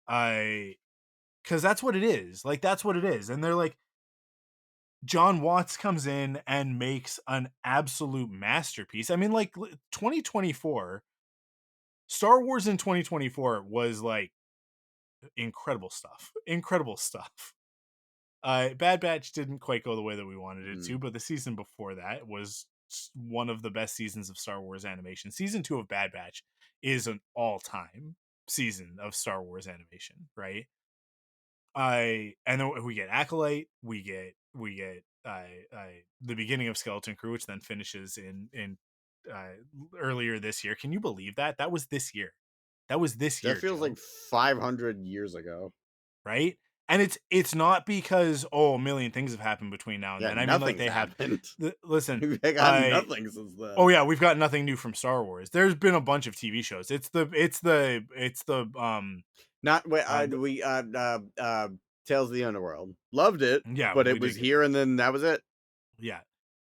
Speaker 1: Because that's what it is. Like, that's what it is. And they're like, John Watts comes in and makes an absolute masterpiece. I mean, like, 2024, Star Wars in 2024 was like incredible stuff. Incredible stuff. Bad Batch didn't quite go the way that we wanted it
Speaker 2: Mm.
Speaker 1: to, but the season before that was one of the best seasons of Star Wars animation. Season 2 of Bad Batch is an all-time season of Star Wars animation, right? And then we get Acolyte, the beginning of Skeleton Crew, which then finishes in uh, earlier this year. Can you believe that? That was this year. That was this
Speaker 2: That
Speaker 1: year,
Speaker 2: feels
Speaker 1: Joe.
Speaker 2: like 500 years ago.
Speaker 1: Right? And it's not because, oh, a million things have happened between now and
Speaker 2: Yeah,
Speaker 1: then. I mean, like,
Speaker 2: nothing's
Speaker 1: they have.
Speaker 2: happened.
Speaker 1: Listen,
Speaker 2: We've got
Speaker 1: I
Speaker 2: nothing since
Speaker 1: oh
Speaker 2: then.
Speaker 1: yeah, we've got nothing new from Star Wars. There's been a bunch of TV shows. It's the
Speaker 2: Not wait,
Speaker 1: the,
Speaker 2: we Tales of the Underworld. Loved it,
Speaker 1: yeah,
Speaker 2: but it
Speaker 1: we
Speaker 2: was
Speaker 1: did get
Speaker 2: here and then that was it.
Speaker 1: yeah.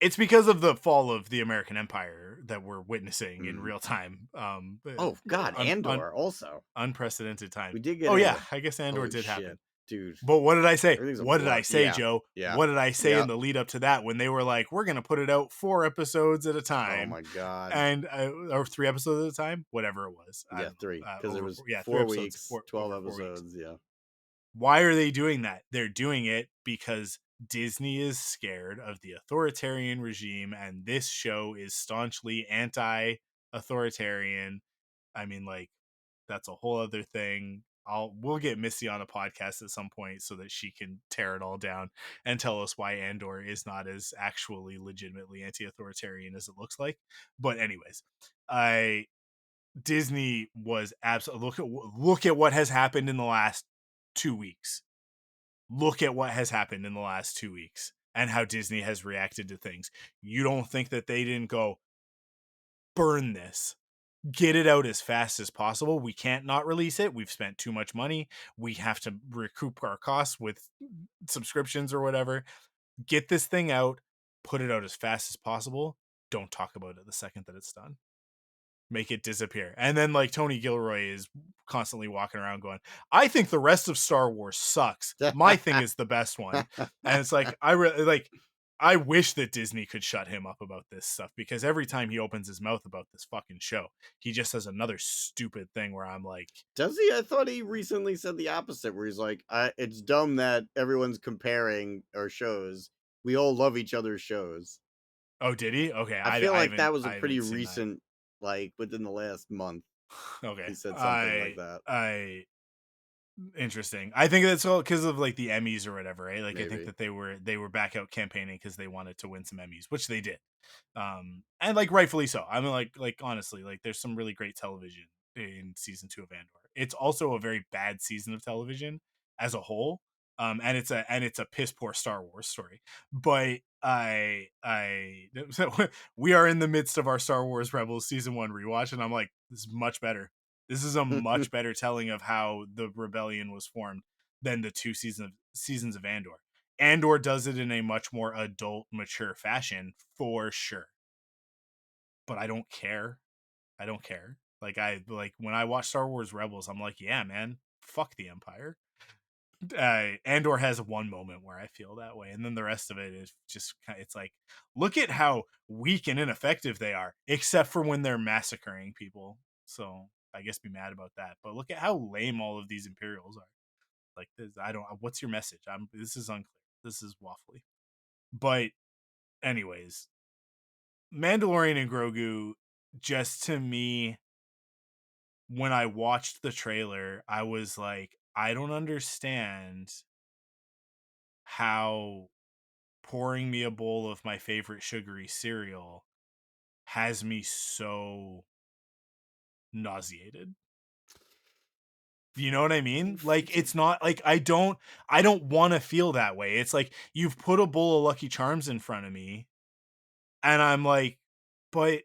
Speaker 1: It's because of the fall of the American Empire that we're witnessing in
Speaker 2: Mm.
Speaker 1: real time.
Speaker 2: Oh God, Andor also.
Speaker 1: Unprecedented
Speaker 2: We
Speaker 1: times.
Speaker 2: did get
Speaker 1: Oh yeah,
Speaker 2: Andor.
Speaker 1: I guess Andor
Speaker 2: Holy
Speaker 1: did happen.
Speaker 2: shit, dude!
Speaker 1: But what did I say?
Speaker 2: Everything's a
Speaker 1: What did I
Speaker 2: blur.
Speaker 1: say,
Speaker 2: Yeah,
Speaker 1: Joe?
Speaker 2: yeah,
Speaker 1: What did I say in
Speaker 2: yep.
Speaker 1: the lead up to that when they were like, "We're gonna put it out 4 episodes at a
Speaker 2: Oh
Speaker 1: time,"
Speaker 2: my God.
Speaker 1: and or 3 episodes at a time, whatever it was. I
Speaker 2: Yeah,
Speaker 1: don't know.
Speaker 2: 3 because there
Speaker 1: Over
Speaker 2: was
Speaker 1: yeah, 3 episodes
Speaker 2: 4 weeks, 12
Speaker 1: over 4 weeks.
Speaker 2: episodes. Yeah.
Speaker 1: Why are they doing that? They're doing it because Disney is scared of the authoritarian regime, and this show is staunchly anti-authoritarian. I mean, like, that's a whole other thing. We'll get Missy on a podcast at some point so that she can tear it all down and tell us why Andor is not as actually legitimately anti-authoritarian as it looks like. But anyways, I Disney was absolutely look at what has happened in the last 2 weeks. Look at what has happened in the last 2 weeks and how Disney has reacted to things. You don't think that they didn't go burn this, get it out as fast as possible. We can't not release it. We've spent too much money. We have to recoup our costs with subscriptions or whatever. Get this thing out, put it out as fast as possible. Don't talk about it the second that it's done. Make it disappear. And then, like, Tony Gilroy is constantly walking around going, I think the rest of Star Wars sucks. My thing is the best one. And it's like, I wish that Disney could shut him up about this stuff, because every time he opens his mouth about this fucking show, he just says another stupid thing where I'm like,
Speaker 2: Does he? I thought he recently said the opposite, where he's like, "It's dumb that everyone's comparing our shows. We all love each other's shows."
Speaker 1: oh, did he? Okay,
Speaker 2: I feel like that was a
Speaker 1: I
Speaker 2: pretty
Speaker 1: haven't seen that.
Speaker 2: recent, like within the last month.
Speaker 1: Okay,
Speaker 2: He said something like
Speaker 1: I
Speaker 2: that.
Speaker 1: I interesting. I think that's all because of like the Emmys or whatever, right? Like, I think
Speaker 2: Maybe.
Speaker 1: that they were back out campaigning because they wanted to win some Emmys, which they did, and like rightfully so. I mean, like honestly, like there's some really great television in season 2 of Andor. It's also a very bad season of television as a whole, and it's a piss poor Star Wars story. But so we are in the midst of our Star Wars Rebels season 1 rewatch, and I'm like, this is much better. This is a much better telling of how the rebellion was formed than the seasons of Andor. Andor does it in a much more adult, mature fashion for sure. But I don't care. I don't care. Like when I watch Star Wars Rebels, I'm like, yeah, man, fuck the Empire. Andor has one moment where I feel that way, and then the rest of it is just it's like, look at how weak and ineffective they are, except for when they're massacring people. So I guess be mad about that. But look at how lame all of these Imperials are. Like this, I don't. What's your message? This is unclear. This is waffly. But anyways, Mandalorian and Grogu, just to me, when I watched the trailer, I was like, I don't understand how pouring me a bowl of my favorite sugary cereal has me so nauseated. You know what I mean? Like, it's not like I don't want to feel that way. It's like you've put a bowl of Lucky Charms in front of me and I'm like, but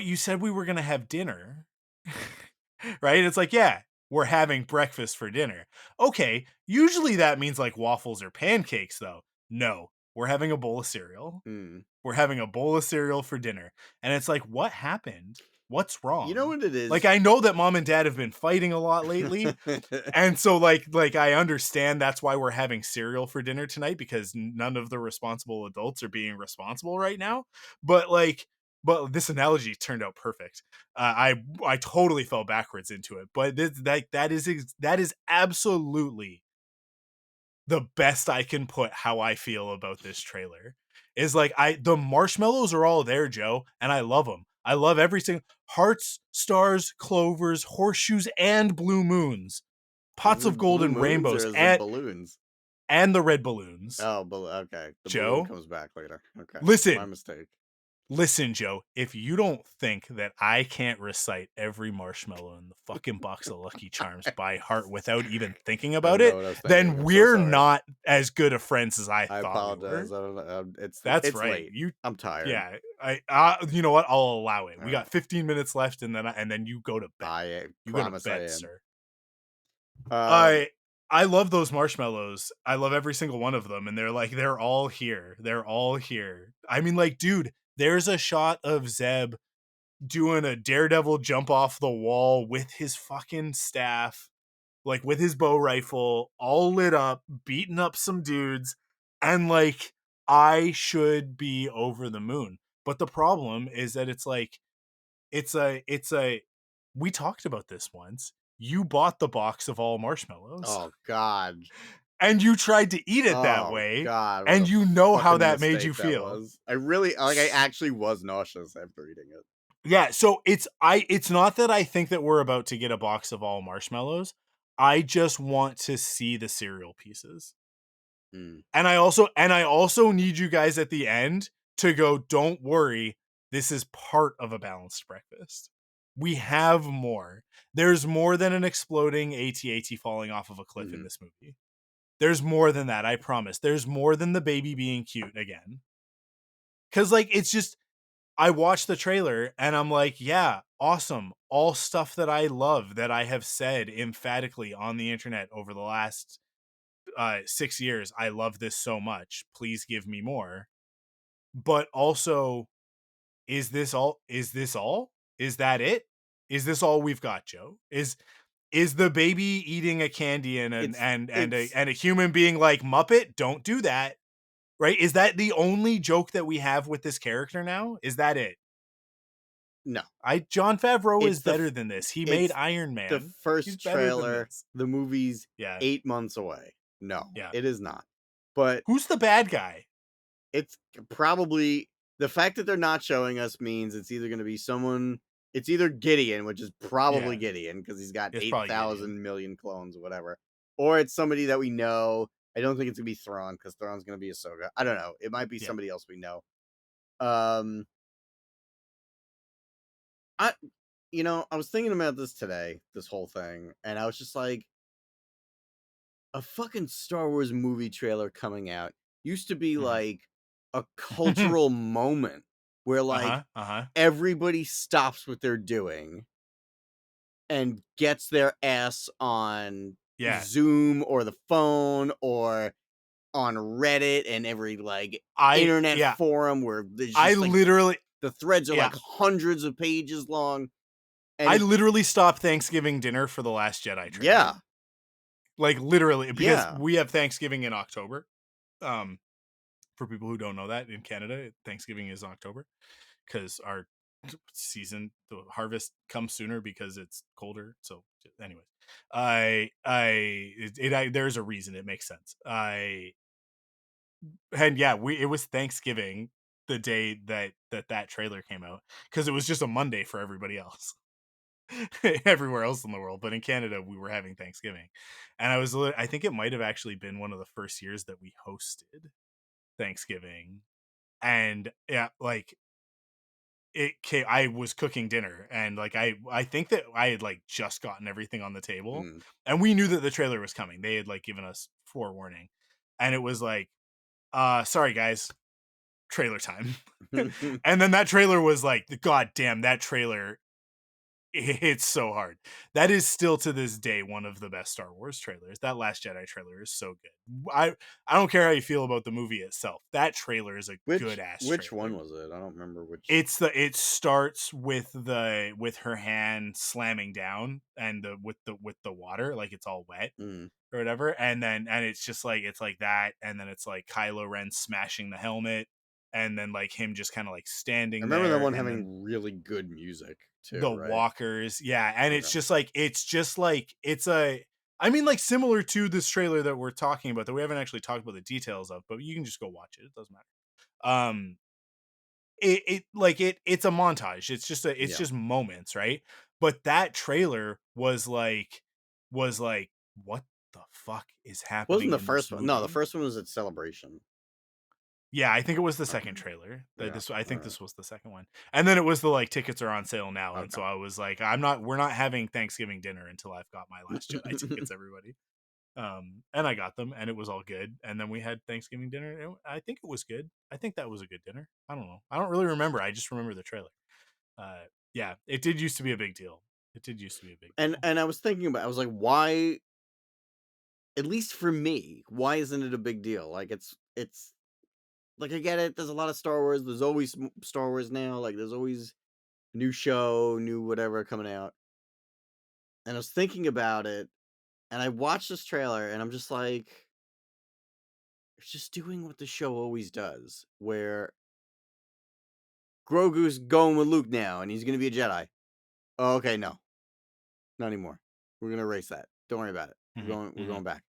Speaker 1: you said we were going to have dinner. Right? It's like, yeah, we're having breakfast for dinner. Okay, usually that means like waffles or pancakes though. No, we're having a bowl of cereal.
Speaker 2: Hmm.
Speaker 1: We're having a bowl of cereal for dinner. And it's like, what happened? What's
Speaker 2: You know
Speaker 1: wrong?
Speaker 2: what it
Speaker 1: Like,
Speaker 2: is?
Speaker 1: I know that mom and dad have been fighting a lot lately. And so like I understand that's why we're having cereal for dinner tonight, because none of the responsible adults are being responsible right now. But like this analogy turned out perfect. I totally fell backwards into it. But that is absolutely the best I can put how I feel about this trailer. Is like, the marshmallows are all there, Joe, and I love them. I love everything. Hearts, stars, clovers, horseshoes, and blue moons.
Speaker 2: Is
Speaker 1: Pots of
Speaker 2: it blue
Speaker 1: golden
Speaker 2: moons or
Speaker 1: rainbows
Speaker 2: is it balloons?
Speaker 1: and the red balloons.
Speaker 2: Oh, okay. The balloon
Speaker 1: Joe,
Speaker 2: comes back later. Okay, my
Speaker 1: listen,
Speaker 2: mistake.
Speaker 1: Listen, Joe, if you don't think that I can't recite every marshmallow in the fucking box of Lucky Charms by heart without even thinking
Speaker 2: I
Speaker 1: about
Speaker 2: don't know
Speaker 1: it,
Speaker 2: what I was thinking.
Speaker 1: then
Speaker 2: I'm so
Speaker 1: we're
Speaker 2: sorry.
Speaker 1: not as good of friends as I
Speaker 2: I
Speaker 1: thought we
Speaker 2: apologize.
Speaker 1: were.
Speaker 2: I don't know.
Speaker 1: That's
Speaker 2: It's
Speaker 1: right.
Speaker 2: late.
Speaker 1: You
Speaker 2: I'm tired.
Speaker 1: yeah, you know what? I'll allow it.
Speaker 2: All
Speaker 1: We
Speaker 2: right.
Speaker 1: got 15 minutes left and then you go to bed.
Speaker 2: I
Speaker 1: You go to
Speaker 2: promise I
Speaker 1: bed,
Speaker 2: am.
Speaker 1: sir.
Speaker 2: Um,
Speaker 1: I I love those marshmallows. I love every single one of them and they're all here. They're all here. I mean like dude, there's a shot of Zeb doing a daredevil jump off the wall with his fucking staff, like with his bow rifle, all lit up, beating up some dudes, and like I should be over the moon. But the problem is that it's like it's a we talked about this once. You bought the box of all marshmallows
Speaker 2: oh God.
Speaker 1: and you tried to eat it that
Speaker 2: Oh
Speaker 1: way
Speaker 2: God, what
Speaker 1: and
Speaker 2: a
Speaker 1: you know how
Speaker 2: fucking
Speaker 1: that made you
Speaker 2: mistake that
Speaker 1: feel.
Speaker 2: was. I actually was nauseous after eating it.
Speaker 1: Yeah, so it's not that I think that we're about to get a box of all marshmallows. I just want to see the cereal pieces.
Speaker 2: Mm.
Speaker 1: And I also need you guys at the end to go, "Don't worry, this is part of a balanced breakfast. We have more. There's more than an exploding AT-AT falling off of a cliff in
Speaker 2: Mhm.
Speaker 1: this movie. There's more than that, I promise. There's more than the baby being cute again." Cuz like it's just I watched the trailer and I'm like, yeah, awesome. All stuff that I love that I have said emphatically on the internet over the last 6 years. I love this so much. Please give me more. But also, is this all? Is this all? Is that it? Is this all we've got, Joe? Is the baby eating a candy and an
Speaker 2: It's it's
Speaker 1: and a human being like Muppet? Don't do that. Right? Is that the only joke that we have with this character now? Is that it?
Speaker 2: no.
Speaker 1: John Favreau is
Speaker 2: It's the
Speaker 1: better
Speaker 2: f-
Speaker 1: than this. He made
Speaker 2: it's
Speaker 1: Iron
Speaker 2: the
Speaker 1: Man. He's
Speaker 2: first
Speaker 1: better than
Speaker 2: trailer.
Speaker 1: this.
Speaker 2: The movie's
Speaker 1: Yeah.
Speaker 2: 8 months away. No,
Speaker 1: Yeah.
Speaker 2: it is not. But
Speaker 1: Who's the bad guy?
Speaker 2: it's probably the fact that they're not showing us means it's either going to be someone. It's either Gideon, which is probably
Speaker 1: Yeah.
Speaker 2: Gideon because he's got
Speaker 1: It's
Speaker 2: eight
Speaker 1: probably Gideon.
Speaker 2: thousand million clones or whatever, or it's somebody that we know. I don't think it's gonna be Thrawn because Thrawn's gonna be Ahsoka. I don't know. It might be
Speaker 1: Yeah.
Speaker 2: somebody else we know. Um, I I was thinking about this today, this whole thing, and I was just like, a fucking Star Wars movie trailer coming out used to be
Speaker 1: Mhm.
Speaker 2: like a cultural moment where like
Speaker 1: Uh-huh. Uh-huh.
Speaker 2: everybody stops what they're doing and gets their ass on
Speaker 1: Yeah.
Speaker 2: Zoom or the phone or on Reddit and every like internet
Speaker 1: Yeah.
Speaker 2: forum where there's
Speaker 1: I
Speaker 2: just like
Speaker 1: literally
Speaker 2: the threads are
Speaker 1: yeah.
Speaker 2: like hundreds of pages long and
Speaker 1: I
Speaker 2: it's
Speaker 1: literally stopped Thanksgiving dinner for the Last Jedi trailer.
Speaker 2: yeah,
Speaker 1: Like literally because
Speaker 2: yeah.
Speaker 1: we have Thanksgiving in October. Um for people who don't know that in Canada, Thanksgiving is October because our season, the harvest comes sooner because it's colder. So, anyways, there's a reason it makes sense. And yeah, it was Thanksgiving the day that trailer came out because it was just a Monday for everybody else, everywhere else in the world. But in Canada, we were having Thanksgiving, and I think it might have actually been one of the first years that we hosted Thanksgiving, and yeah, like I was cooking dinner and like I think that I had like just gotten everything on the table
Speaker 2: Mm.
Speaker 1: and we knew that the trailer was coming. They had like given us forewarning. And it was like, sorry guys, trailer time. And then that trailer was like, god damn, that trailer it hits so hard. That is still to this day one of the best Star Wars trailers. That Last Jedi trailer is so good. I don't care how you feel about the movie itself. That trailer is a good ass
Speaker 2: which one
Speaker 1: trailer.
Speaker 2: was it? I don't remember which.
Speaker 1: It starts with her hand slamming down and with the water like it's all wet
Speaker 2: Mm.
Speaker 1: or whatever and it's like that and then it's like Kylo Ren smashing the helmet and then like him just kind of like
Speaker 2: I
Speaker 1: standing
Speaker 2: remember that
Speaker 1: there
Speaker 2: one
Speaker 1: and then
Speaker 2: having really good music too,
Speaker 1: the
Speaker 2: right?
Speaker 1: walkers, yeah, and
Speaker 2: Okay.
Speaker 1: it's a I mean like similar to this trailer that we're talking about that we haven't actually talked about the details of, but you can just go watch it, it doesn't matter. It's a montage. It's
Speaker 2: Yeah.
Speaker 1: just moments, right? But that trailer was like what the fuck is
Speaker 2: Wasn't
Speaker 1: happening
Speaker 2: the
Speaker 1: in this
Speaker 2: first one? No, the
Speaker 1: movie?
Speaker 2: first one was at Celebration.
Speaker 1: Yeah, I think it was the
Speaker 2: Okay.
Speaker 1: second trailer.
Speaker 2: Yeah.
Speaker 1: I
Speaker 2: All
Speaker 1: think
Speaker 2: right.
Speaker 1: this was the second one. And then it was the like tickets are on sale now. And
Speaker 2: Okay.
Speaker 1: so I was like, we're not having Thanksgiving dinner until I've got my Last Jedi tickets, everybody. And I got them and it was all good. And then we had Thanksgiving dinner. And I think it was good. I think that was a good dinner. I don't know. I don't really remember. I just remember the trailer. Uh, yeah, it did used to be a big deal. It did used to be a big deal.
Speaker 2: And I was thinking about. I was like, why? At least for me, why isn't it a big deal? Like it's like I get it. There's a lot of Star Wars. There's always Star Wars now. Like there's always new show, new whatever coming out. And I was thinking about it, and I watched this trailer, and I'm just like, it's just doing what the show always does, where Grogu's going with Luke now, and he's gonna be a Jedi. Oh, okay, no, not anymore. We're gonna erase that. Don't worry about it.
Speaker 1: Hmm.
Speaker 2: We're
Speaker 1: Hmm.
Speaker 2: going back.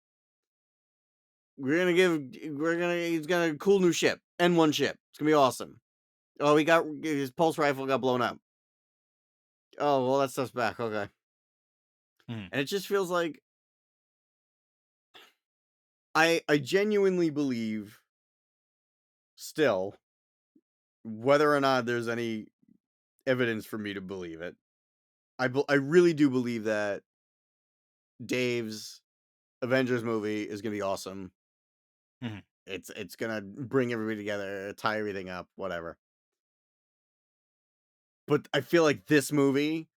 Speaker 2: He's gonna cool new ship. N1 ship. It's gonna be awesome. Oh, he got his pulse rifle got blown up. Oh, well, that stuff's back. Okay.
Speaker 1: Hmm.
Speaker 2: And it just feels like I genuinely believe still, whether or not there's any evidence for me to believe it. I really do believe that Dave's Avengers movie is gonna be awesome.
Speaker 1: Hmm.
Speaker 2: It's gonna bring everybody together, tie everything up, whatever. But I feel like this movie,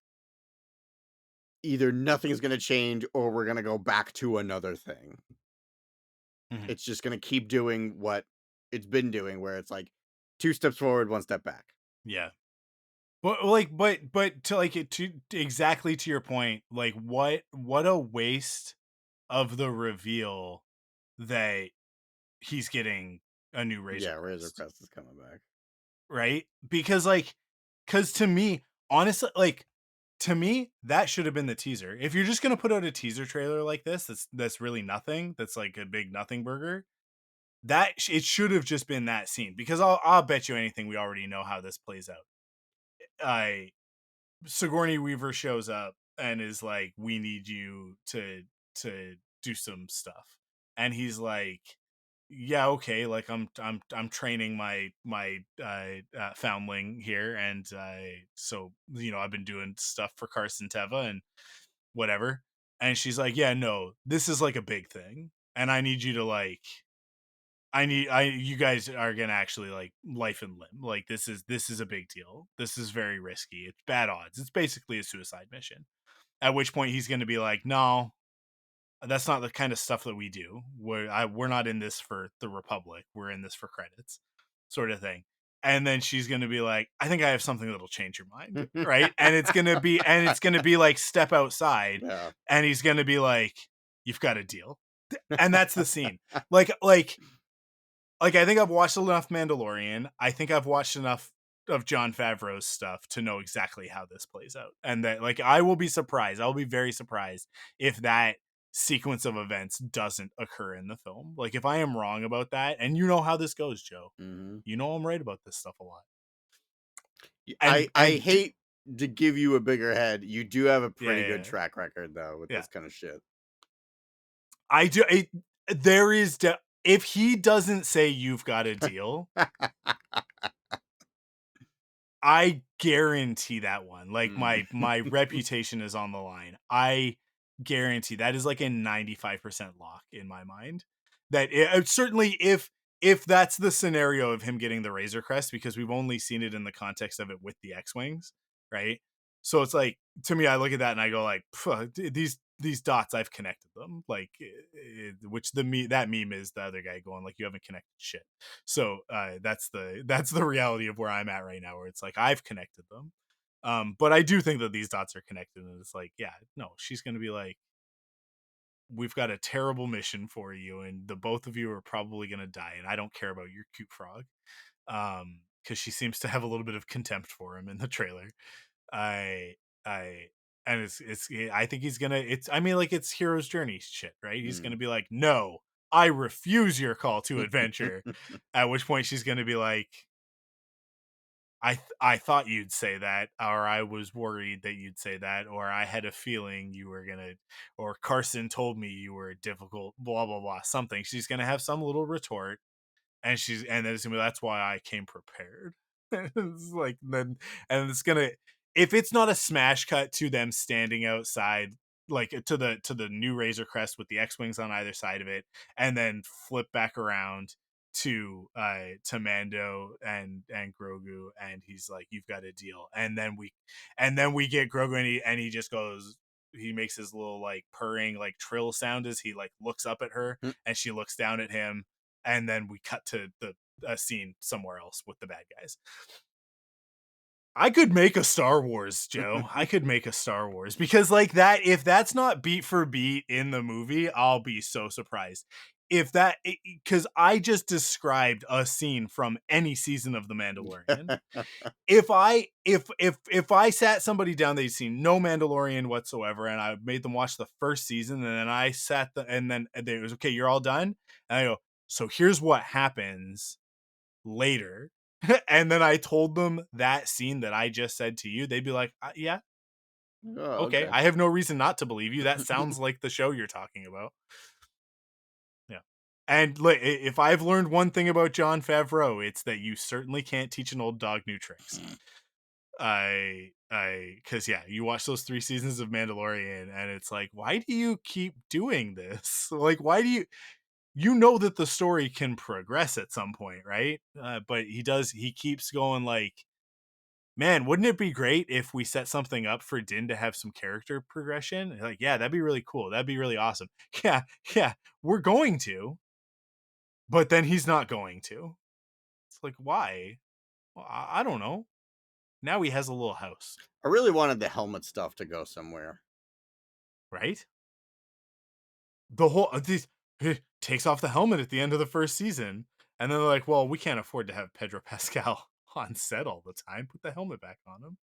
Speaker 2: either nothing's gonna change or we're gonna go back to another thing.
Speaker 1: Hmm.
Speaker 2: It's just gonna keep doing what it's been doing, where it's like 2 steps forward, 1 step back.
Speaker 1: Yeah. But to like it to exactly to your point, like what a waste of the reveal that he's getting a new Razor
Speaker 2: Yeah, Razor
Speaker 1: Crest,
Speaker 2: Crest is coming back.
Speaker 1: right? Because to me, honestly, like to me, that should have been the teaser. If you're just gonna put out a teaser trailer like this, that's really nothing. That's like a big nothing burger. It should have just been that scene because I'll bet you anything we already know how this plays out. I Sigourney Weaver shows up and is like, "We need you to do some stuff," and he's like, "Yeah, okay. Like I'm training my foundling here, and so I've been doing stuff for Carson Teva and whatever." And she's like, "Yeah, no, this is like a big thing, and I need you to like." You guys are gonna actually like life and limb. Like this is a big deal. This is very risky. It's bad odds. It's basically a suicide mission. At which point he's gonna be like, no, that's not the kind of stuff that we do. We're not in this for the Republic. We're in this for credits, sort of thing. And then she's gonna be like, I think I have something that'll change your mind, right? And it's gonna be like step outside,
Speaker 2: Yeah.
Speaker 1: and he's gonna be like, you've got a deal, and that's the scene. Like I think I've watched enough Mandalorian. I think I've watched enough of John Favreau's stuff to know exactly how this plays out. And that like I will be surprised. I'll be very surprised if that sequence of events doesn't occur in the film. Like if I am wrong about that, and you know how this goes, Joe.
Speaker 2: Hmm.
Speaker 1: You know I'm right about this stuff a lot.
Speaker 2: I
Speaker 1: And
Speaker 2: hate to give you a bigger head. You do have a
Speaker 1: yeah,
Speaker 2: pretty
Speaker 1: yeah,
Speaker 2: good
Speaker 1: yeah.
Speaker 2: track record though with
Speaker 1: Yeah.
Speaker 2: this kind of shit.
Speaker 1: I do there is if he doesn't say you've got a deal, I guarantee that one. Like
Speaker 2: Mm.
Speaker 1: my reputation is on the line. I guarantee that is like a 95% lock in my mind. That certainly if that's the scenario of him getting the Razor Crest, because we've only seen it in the context of it with the X-wings, right? So it's like to me, I look at that and I go like, these dots, I've connected them. Like, which that meme is the other guy going like, you haven't connected shit. So that's the reality of where I'm at right now, where it's like I've connected them. But I do think that these dots are connected, and it's like, yeah, no, she's gonna be like, we've got a terrible mission for you, and the both of you are probably gonna die, and I don't care about your cute frog. Because she seems to have a little bit of contempt for him in the trailer. I I and it's I think he's gonna it's I mean like it's hero's journey shit, right? He's
Speaker 2: Mm.
Speaker 1: gonna be like, no, I refuse your call to adventure. At which point she's gonna be like, I thought you'd say that, or I was worried that you'd say that, or I had a feeling you were gonna, or Carson told me you were difficult, blah blah blah, something. She's gonna have some little retort, and then it's gonna be, that's why I came prepared. It's like, then, and it's gonna, if it's not a smash cut to them standing outside, like to the new Razor Crest with the X-wings on either side of it, and then flip back around to Mando and Grogu, and he's like, you've got a deal. And then we get Grogu, and he just goes, he makes his little like purring like trill sound as he like looks up at her,
Speaker 2: Mm.
Speaker 1: and she looks down at him, and then we cut to the a scene somewhere else with the bad guys. I could make a Star Wars, Joe. I could make a Star Wars, because like that, if that's not beat for beat in the movie, I'll be so surprised. If that, because I just described a scene from any season of The Mandalorian. If I sat somebody down, they'd seen no Mandalorian whatsoever, and I made them watch the first season, and then I sat and then it was, okay, you're all done, and I go, so here's what happens later. And then I told them that scene that I just said to you, they'd be like, yeah,
Speaker 2: Oh,
Speaker 1: okay,
Speaker 2: okay.
Speaker 1: I have no reason not to believe you. That sounds like the show you're talking about. Yeah. And if I've learned one thing about Jon Favreau, it's that you certainly can't teach an old dog new tricks. Because yeah, you watch those 3 seasons of Mandalorian, and it's like, why do you keep doing this? Like, why do you know that the story can progress at some point, right? But he keeps going like, man, wouldn't it be great if we set something up for Din to have some character progression? Like, yeah, that'd be really cool. That'd be really awesome. Yeah, yeah, we're going to, but then he's not going to. It's like, why? Well, I don't know. Now he has a little house,
Speaker 2: I really wanted the helmet stuff to go somewhere.
Speaker 1: right? The whole these takes off the helmet at the end of the first season, and then they're like, well, we can't afford to have Pedro Pascal on set all the time. Put the helmet back on him.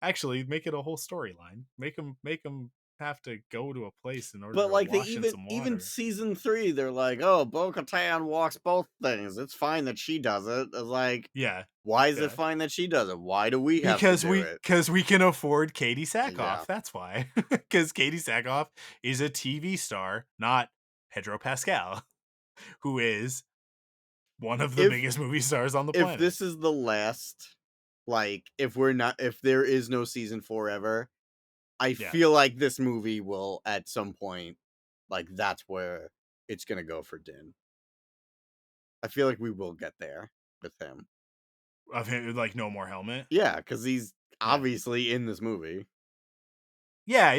Speaker 1: Actually, make it a whole storyline. Make him have to go to a place in order
Speaker 2: But
Speaker 1: to
Speaker 2: like they
Speaker 1: wash in some
Speaker 2: even
Speaker 1: water.
Speaker 2: season 3, they're like, oh, Bo-Katan walks both things. It's fine that she does it. It's like,
Speaker 1: Yeah,
Speaker 2: why is it
Speaker 1: yeah.
Speaker 2: fine that she does it? Why do we have to
Speaker 1: Because
Speaker 2: do it?
Speaker 1: we can afford Katie
Speaker 2: Yeah.
Speaker 1: Sackhoff. That's why. Because Katie Sackhoff is a TV star, not Pedro Pascal, who is one of the
Speaker 2: If
Speaker 1: biggest movie stars on the
Speaker 2: if
Speaker 1: planet.
Speaker 2: this is the last, like, if there is no season 4 ever, I
Speaker 1: Yeah.
Speaker 2: feel like this movie will at some point, like, that's where it's gonna go for Din. I feel like we will get there with him.
Speaker 1: Of him, like, no more helmet.
Speaker 2: Yeah, because he's
Speaker 1: Yeah.
Speaker 2: obviously in this movie.
Speaker 1: Yeah.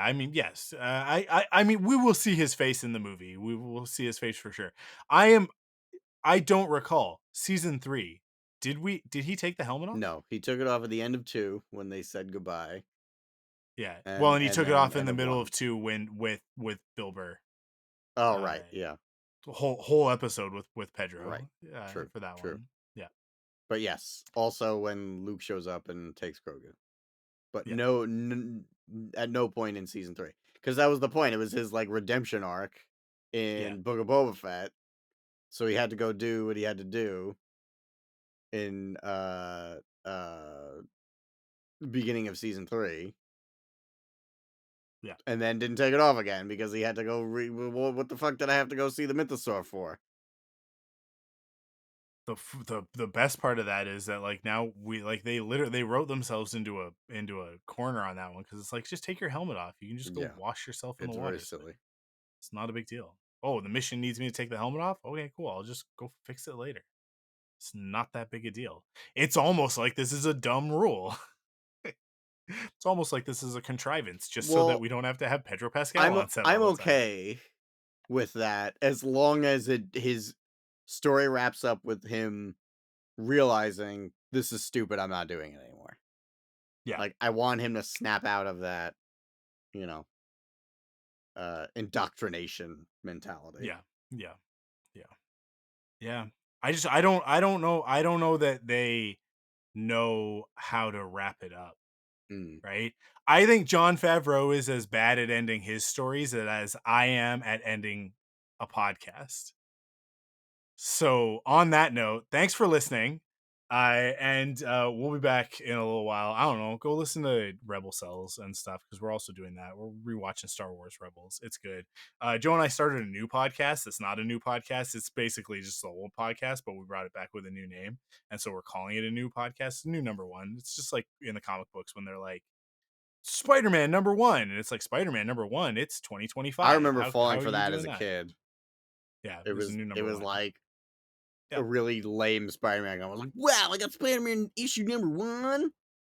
Speaker 1: I mean, yes. I mean, we will see his face in the movie. We will see his face for sure. I don't recall season 3. Did he take the helmet off?
Speaker 2: No, he took it off at the end of 2 when they said goodbye,
Speaker 1: Yeah. Well,
Speaker 2: and
Speaker 1: and he took it
Speaker 2: then
Speaker 1: off in
Speaker 2: end
Speaker 1: the
Speaker 2: of
Speaker 1: middle
Speaker 2: 1.
Speaker 1: of 2 when with Bill Burr.
Speaker 2: Oh,
Speaker 1: Uh
Speaker 2: right, yeah,
Speaker 1: whole episode with
Speaker 2: right.
Speaker 1: Pedro
Speaker 2: True,
Speaker 1: for that
Speaker 2: true.
Speaker 1: one. Yeah.
Speaker 2: But yes, also when Luke shows up and takes Grogu. But
Speaker 1: Yeah.
Speaker 2: at no point in season 3. Because that was the point. It was his, like, redemption arc
Speaker 1: Yeah.
Speaker 2: in Book of Boba Fett, so he had to go do what he had to do in, beginning of season 3,
Speaker 1: Yeah.
Speaker 2: and then didn't take it off again because he had to go what the fuck did I have to go see the Mythosaur for?
Speaker 1: The best part of that is that, like, now we, like, they wrote themselves into a corner on that one, because it's like, just take your helmet off. You can just go
Speaker 2: Yeah,
Speaker 1: wash yourself in the
Speaker 2: it's very
Speaker 1: water. It's like,
Speaker 2: silly.
Speaker 1: it's not a big deal. Oh, the mission needs me to take the helmet off? Okay, cool. I'll just go fix it later. It's not that big a deal. It's almost like this is a dumb rule. It's almost like this is a contrivance just so that
Speaker 2: Well,
Speaker 1: we don't have to have Pedro Pascal on set
Speaker 2: I'm
Speaker 1: all the time.
Speaker 2: okay with that as long as his story wraps up with him realizing this is stupid, I'm not doing it anymore.
Speaker 1: Yeah.
Speaker 2: Like, I want him to snap out of that, you know, indoctrination mentality.
Speaker 1: Yeah. Yeah. Yeah. Yeah. I don't know that they know how to wrap it up,
Speaker 2: Mm.
Speaker 1: right? I think Jon Favreau is as bad at ending his stories as I am at ending a podcast. So, on that note, thanks for listening. We'll be back in a little while. I don't know. Go listen to Rebel Cells and stuff because we're also doing that. We're rewatching Star Wars Rebels. It's good. Joe and I started a new podcast. It's not a new podcast. It's basically just an old podcast, but we brought it back with a new name, and so we're calling it a new podcast. It's new number one. It's just like in the comic books when they're like Spider-Man number one, and it's like Spider-Man number one. It's
Speaker 2: I
Speaker 1: 2025.
Speaker 2: remember
Speaker 1: How
Speaker 2: falling
Speaker 1: are
Speaker 2: for
Speaker 1: you
Speaker 2: that as
Speaker 1: doing
Speaker 2: a
Speaker 1: that?
Speaker 2: kid.
Speaker 1: Yeah,
Speaker 2: It
Speaker 1: it was a
Speaker 2: was
Speaker 1: new
Speaker 2: it
Speaker 1: number
Speaker 2: was
Speaker 1: one.
Speaker 2: like
Speaker 1: Yeah.
Speaker 2: a really lame Spider-Man. I was like, wow, I got Spider-Man issue number 1.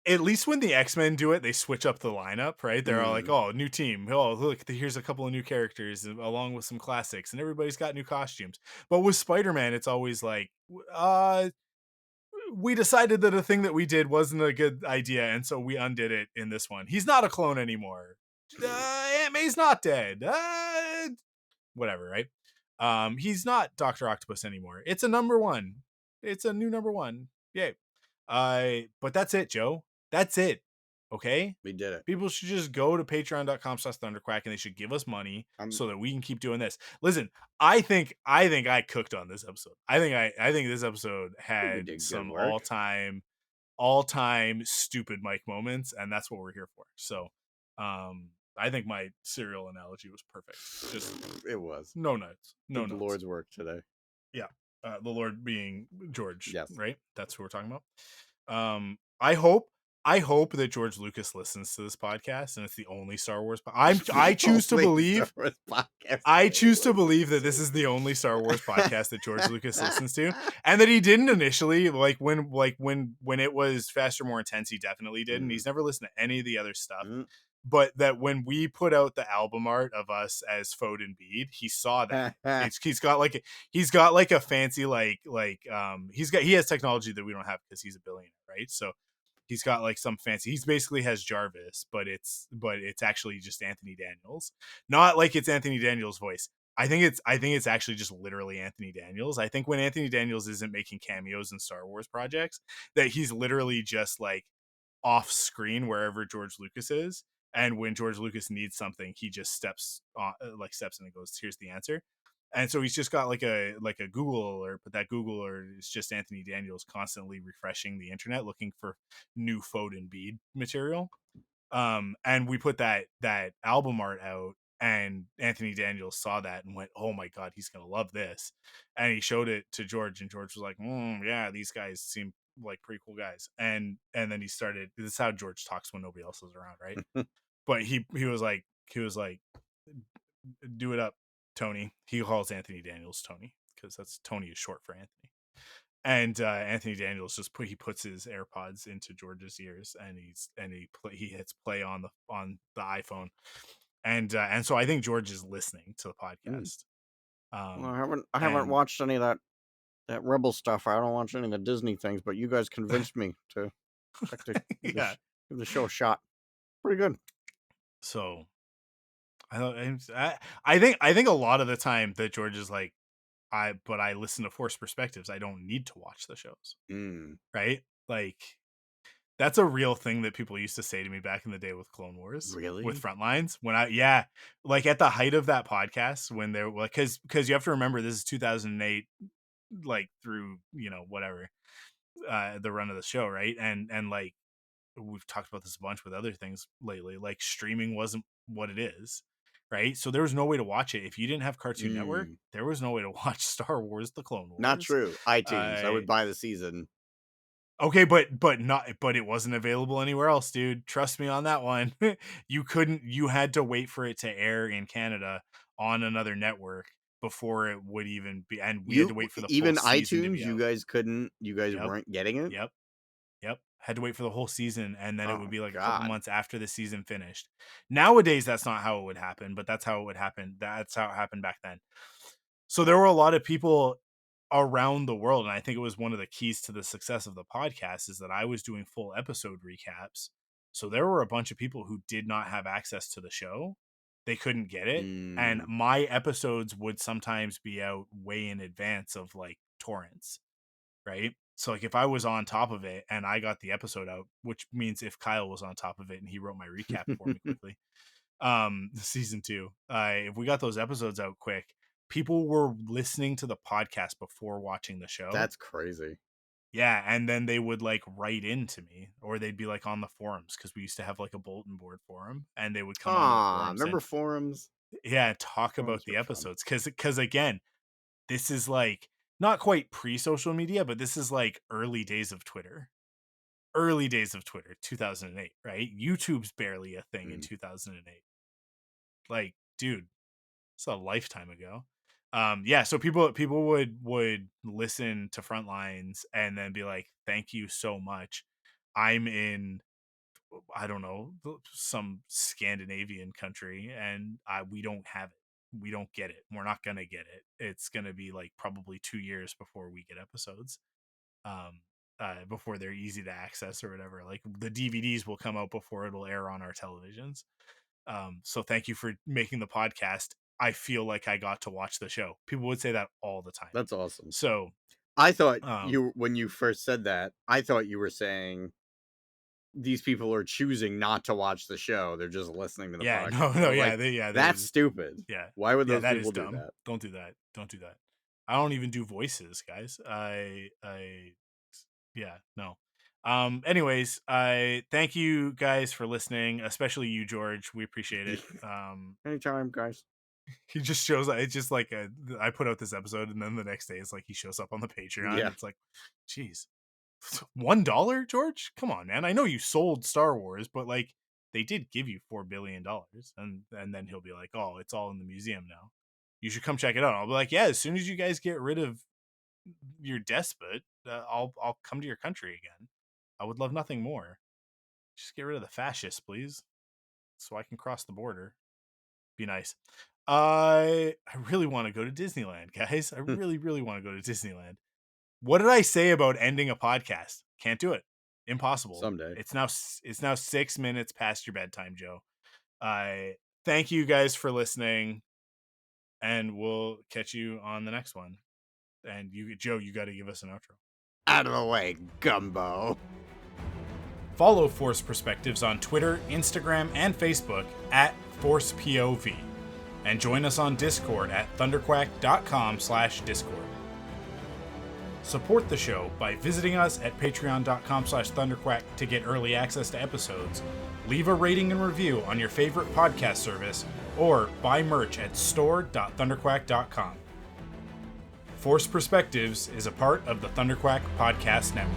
Speaker 1: At least when the X-Men do it, they switch up the lineup, right? They're all like, "Oh, new team. Oh, look, here's a couple of new characters along with some classics, and everybody's got new costumes." But with Spider-Man, it's always like, we decided that a thing that we did wasn't a good idea, and so we undid it in this one. He's not a clone anymore. Aunt May's not dead. Whatever, right? He's not Dr. Octopus anymore. It's a number one. It's a new number one. Yay. But that's it, Joe. That's it. Okay?
Speaker 2: We did it.
Speaker 1: People should just go to patreon.com/thunderquack and they should give us money
Speaker 2: I'm
Speaker 1: so that we can keep doing this. Listen, I think I cooked on this episode. I think this episode
Speaker 2: we
Speaker 1: had
Speaker 2: did good
Speaker 1: some
Speaker 2: work.
Speaker 1: all-time stupid Mike moments, and that's what we're here for. So I think my cereal analogy was perfect. Just
Speaker 2: It was.
Speaker 1: no nuts. No
Speaker 2: Did the
Speaker 1: nuts.
Speaker 2: Lord's work today.
Speaker 1: Yeah. The Lord being George,
Speaker 2: Yes.
Speaker 1: right? That's who we're talking about. I hope that George Lucas listens to this podcast and it's the only Star Wars I choose to believe that this is the only Star Wars podcast that George Lucas listens to, and that he didn't initially, when it was Faster, More Intense, he definitely did, and he's never listened to any of the other stuff. But that when we put out the album art of us as Foden Bede, he saw that. He's got like a fancy he has technology that we don't have because he's a billionaire, right? So he's got like some fancy. He's basically has Jarvis, but it's actually just Anthony Daniels. Not like it's Anthony Daniels' voice. I think it's actually just literally Anthony Daniels. I think when Anthony Daniels isn't making cameos in Star Wars projects, that he's literally just like off screen wherever George Lucas is. And when George Lucas needs something, he just steps in and goes, "Here's the answer." And so he's just got like a Google alert, but that Google alert is just Anthony Daniels constantly refreshing the internet looking for new Foden Bede material. And we put that album art out, and Anthony Daniels saw that and went, "Oh my god, he's gonna love this." And he showed it to George, and George was like, "Yeah, these guys seem like pretty cool guys." And then he started. This is how George talks when nobody else is around, right? But he was like, "Do it up, Tony." He calls Anthony Daniels Tony because that's Tony is short for Anthony. And Anthony Daniels he puts his AirPods into George's ears, and he hits play on the iPhone, and so I think George is listening to the podcast.
Speaker 2: Well, I haven't watched any of that Rebel stuff. I don't watch any of the Disney things, but you guys convinced me to give the show a shot. Pretty good.
Speaker 1: So I think a lot of the time that George is like, I listen to Forced Perspectives. I don't need to watch the shows, right? Like that's a real thing that people used to say to me back in the day with Clone Wars,
Speaker 2: Really?
Speaker 1: with Frontlines. When like at the height of that podcast, when they're like, because you have to remember this is 2008, like through whatever the run of the show, right? And like we've talked about this a bunch with other things lately. Like streaming wasn't what it is, right? So there was no way to watch it if you didn't have Cartoon Network. There was no way to watch Star Wars: The Clone Wars.
Speaker 2: Not true. iTunes. I would buy the season.
Speaker 1: Okay, but it wasn't available anywhere else, dude. Trust me on that one. You had to wait for it to air in Canada on another network before it would even be, and we had to wait for the
Speaker 2: even
Speaker 1: full season
Speaker 2: iTunes.
Speaker 1: to be out.
Speaker 2: You guys weren't getting it.
Speaker 1: Yep. Had to wait for the whole season, and then it would be like a couple months after the season finished. Nowadays, that's not how it would happen, but that's how it would happen. That's how it happened back then. So there were a lot of people around the world, and I think it was one of the keys to the success of the podcast is that I was doing full episode recaps. So there were a bunch of people who did not have access to the show. They couldn't get it, and my episodes would sometimes be out way in advance of like torrents, right? So like if I was on top of it and I got the episode out, which means if Kyle was on top of it and he wrote my recap for me quickly, season 2, if we got those episodes out quick, people were listening to the podcast before watching the show.
Speaker 2: That's crazy.
Speaker 1: Yeah, and then they would like write into me, or they'd be like on the forums because we used to have like a bulletin board forum, and they would come onto the
Speaker 2: Ah,
Speaker 1: forums and
Speaker 2: remember forums?
Speaker 1: yeah, talk
Speaker 2: Forums
Speaker 1: about
Speaker 2: were
Speaker 1: the
Speaker 2: fun.
Speaker 1: episodes because again, this is like not quite pre-social media, but this is like early days of Twitter. Early days of Twitter, 2008, right? YouTube's barely a thing in
Speaker 2: Mm.
Speaker 1: 2008. Like, dude, it's a lifetime ago. Yeah, so people would listen to Frontlines and then be like, "Thank you so much. I'm in I don't know, some Scandinavian country and we don't have it. We don't get it. We're not going to get it. It's going to be like probably 2 years before we get episodes." Before they're easy to access or whatever. Like the DVDs will come out before it'll air on our televisions. So thank you for making the podcast. I feel like I got to watch the show. People would say that all the time.
Speaker 2: That's awesome.
Speaker 1: So,
Speaker 2: I thought
Speaker 1: um,
Speaker 2: you when you first said that, I thought you were saying these people are choosing not to watch the show. They're just listening to the
Speaker 1: yeah,
Speaker 2: podcast.
Speaker 1: no,
Speaker 2: I
Speaker 1: no,
Speaker 2: was
Speaker 1: yeah,
Speaker 2: like,
Speaker 1: they
Speaker 2: that's
Speaker 1: just,
Speaker 2: stupid.
Speaker 1: yeah,
Speaker 2: Why would
Speaker 1: yeah,
Speaker 2: those
Speaker 1: that is
Speaker 2: people do
Speaker 1: dumb.
Speaker 2: that?
Speaker 1: Don't do that. Don't do that. I don't even do voices, guys. Yeah, no. Anyways, I thank you guys for listening, especially you, George. We appreciate it.
Speaker 2: Anytime, guys.
Speaker 1: He just shows up. It's just like I put out this episode, and then the next day it's like he shows up on the Patreon.
Speaker 2: Yeah.
Speaker 1: It's like, geez, $1, George? Come on, man. I know you sold Star Wars, but like they did give you $4 billion, and then he'll be like, oh, it's all in the museum now. You should come check it out. I'll be like, yeah, as soon as you guys get rid of your despot, I'll come to your country again. I would love nothing more. Just get rid of the fascists, please, so I can cross the border. Be nice. I really want to go to Disneyland, guys. I really, really want to go to Disneyland. What did I say about ending a podcast? Can't do it. Impossible.
Speaker 2: Someday.
Speaker 1: It's now 6 minutes past your bedtime, Joe. I thank you guys for listening, and we'll catch you on the next one. And you, Joe, you got to give us an outro.
Speaker 2: Out of the way, Gumbo.
Speaker 1: Follow Force Perspectives on Twitter, Instagram, and Facebook at ForcePOV. And join us on Discord at thunderquack.com/Discord. Support the show by visiting us at patreon.com/thunderquack to get early access to episodes, leave a rating and review on your favorite podcast service, or buy merch at store.thunderquack.com. Force Perspectives is a part of the Thunderquack Podcast Network.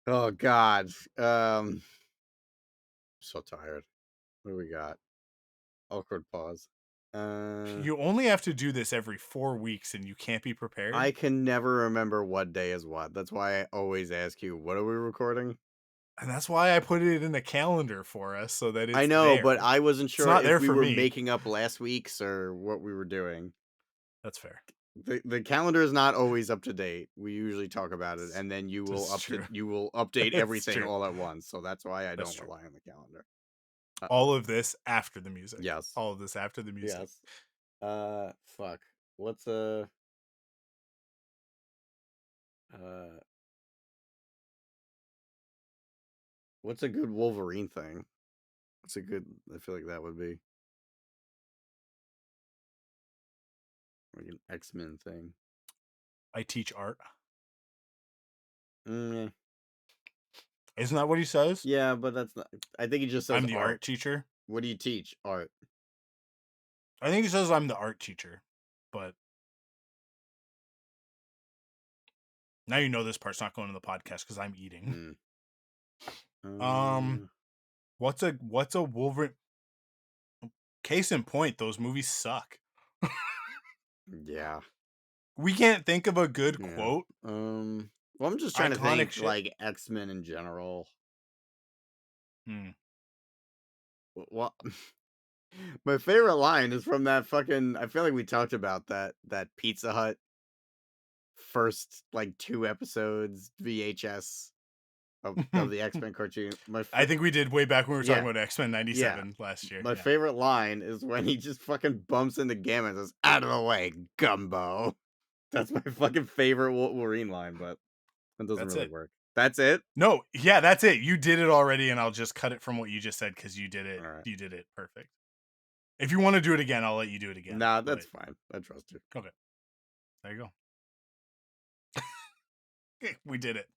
Speaker 2: Oh God. So tired. What do we got? Awkward pause.
Speaker 1: You only have to do this every 4 weeks and you can't be prepared.
Speaker 2: I can never remember what day is what. That's why I always ask you, what are we recording?
Speaker 1: And that's why I put it in the calendar for us so that
Speaker 2: I
Speaker 1: it's
Speaker 2: know, but
Speaker 1: there.
Speaker 2: I wasn't
Speaker 1: It's
Speaker 2: sure
Speaker 1: not
Speaker 2: if
Speaker 1: there
Speaker 2: we
Speaker 1: for
Speaker 2: were
Speaker 1: me.
Speaker 2: making up last week's or what we were doing.
Speaker 1: That's fair.
Speaker 2: The calendar is not always up to date. We usually talk about it, and then you will
Speaker 1: That's true.
Speaker 2: update
Speaker 1: That's
Speaker 2: everything
Speaker 1: true.
Speaker 2: all at once. So that's why I
Speaker 1: That's
Speaker 2: don't
Speaker 1: true.
Speaker 2: rely on the calendar. Uh,
Speaker 1: All of this after the music.
Speaker 2: yes,
Speaker 1: All of this after the music.
Speaker 2: yes. Fuck. What's uh what's a good Wolverine thing? What's a good? I feel like that would be like an X-Men thing.
Speaker 1: I teach art.
Speaker 2: Yeah.
Speaker 1: Isn't that what he says?
Speaker 2: Yeah, but that's not. I think he just says
Speaker 1: I'm the
Speaker 2: art.
Speaker 1: art teacher.
Speaker 2: What do you teach? Art.
Speaker 1: I think he says I'm the art teacher, but now you know this part's not going to the podcast because I'm eating.
Speaker 2: Mm.
Speaker 1: What's a Wolverine? Case in point, those movies suck.
Speaker 2: Yeah.
Speaker 1: We can't think of a good
Speaker 2: Yeah.
Speaker 1: quote.
Speaker 2: Well, I'm just trying to
Speaker 1: Iconic
Speaker 2: think
Speaker 1: shit.
Speaker 2: like X-Men in general. What? My favorite line is from that fucking. I feel like we talked about that Pizza Hut first like 2 episodes VHS of the X-Men cartoon.
Speaker 1: I think we did way back when we were talking
Speaker 2: Yeah.
Speaker 1: about X-Men
Speaker 2: Yeah.
Speaker 1: 97 last year.
Speaker 2: My
Speaker 1: Yeah.
Speaker 2: favorite line is when he just fucking bumps into Gamma and says, "Out of the way, Gumbo." That's my fucking favorite Wolverine line, but it doesn't
Speaker 1: That's
Speaker 2: really
Speaker 1: it.
Speaker 2: work. That's it?
Speaker 1: No, yeah, that's it. You did it already, and I'll just cut it from what you just said because you did it.
Speaker 2: All right.
Speaker 1: You did it perfect. If you want to do it again, I'll let you do it again.
Speaker 2: Nah, that's fine. I trust you.
Speaker 1: Okay. There you go. We did it.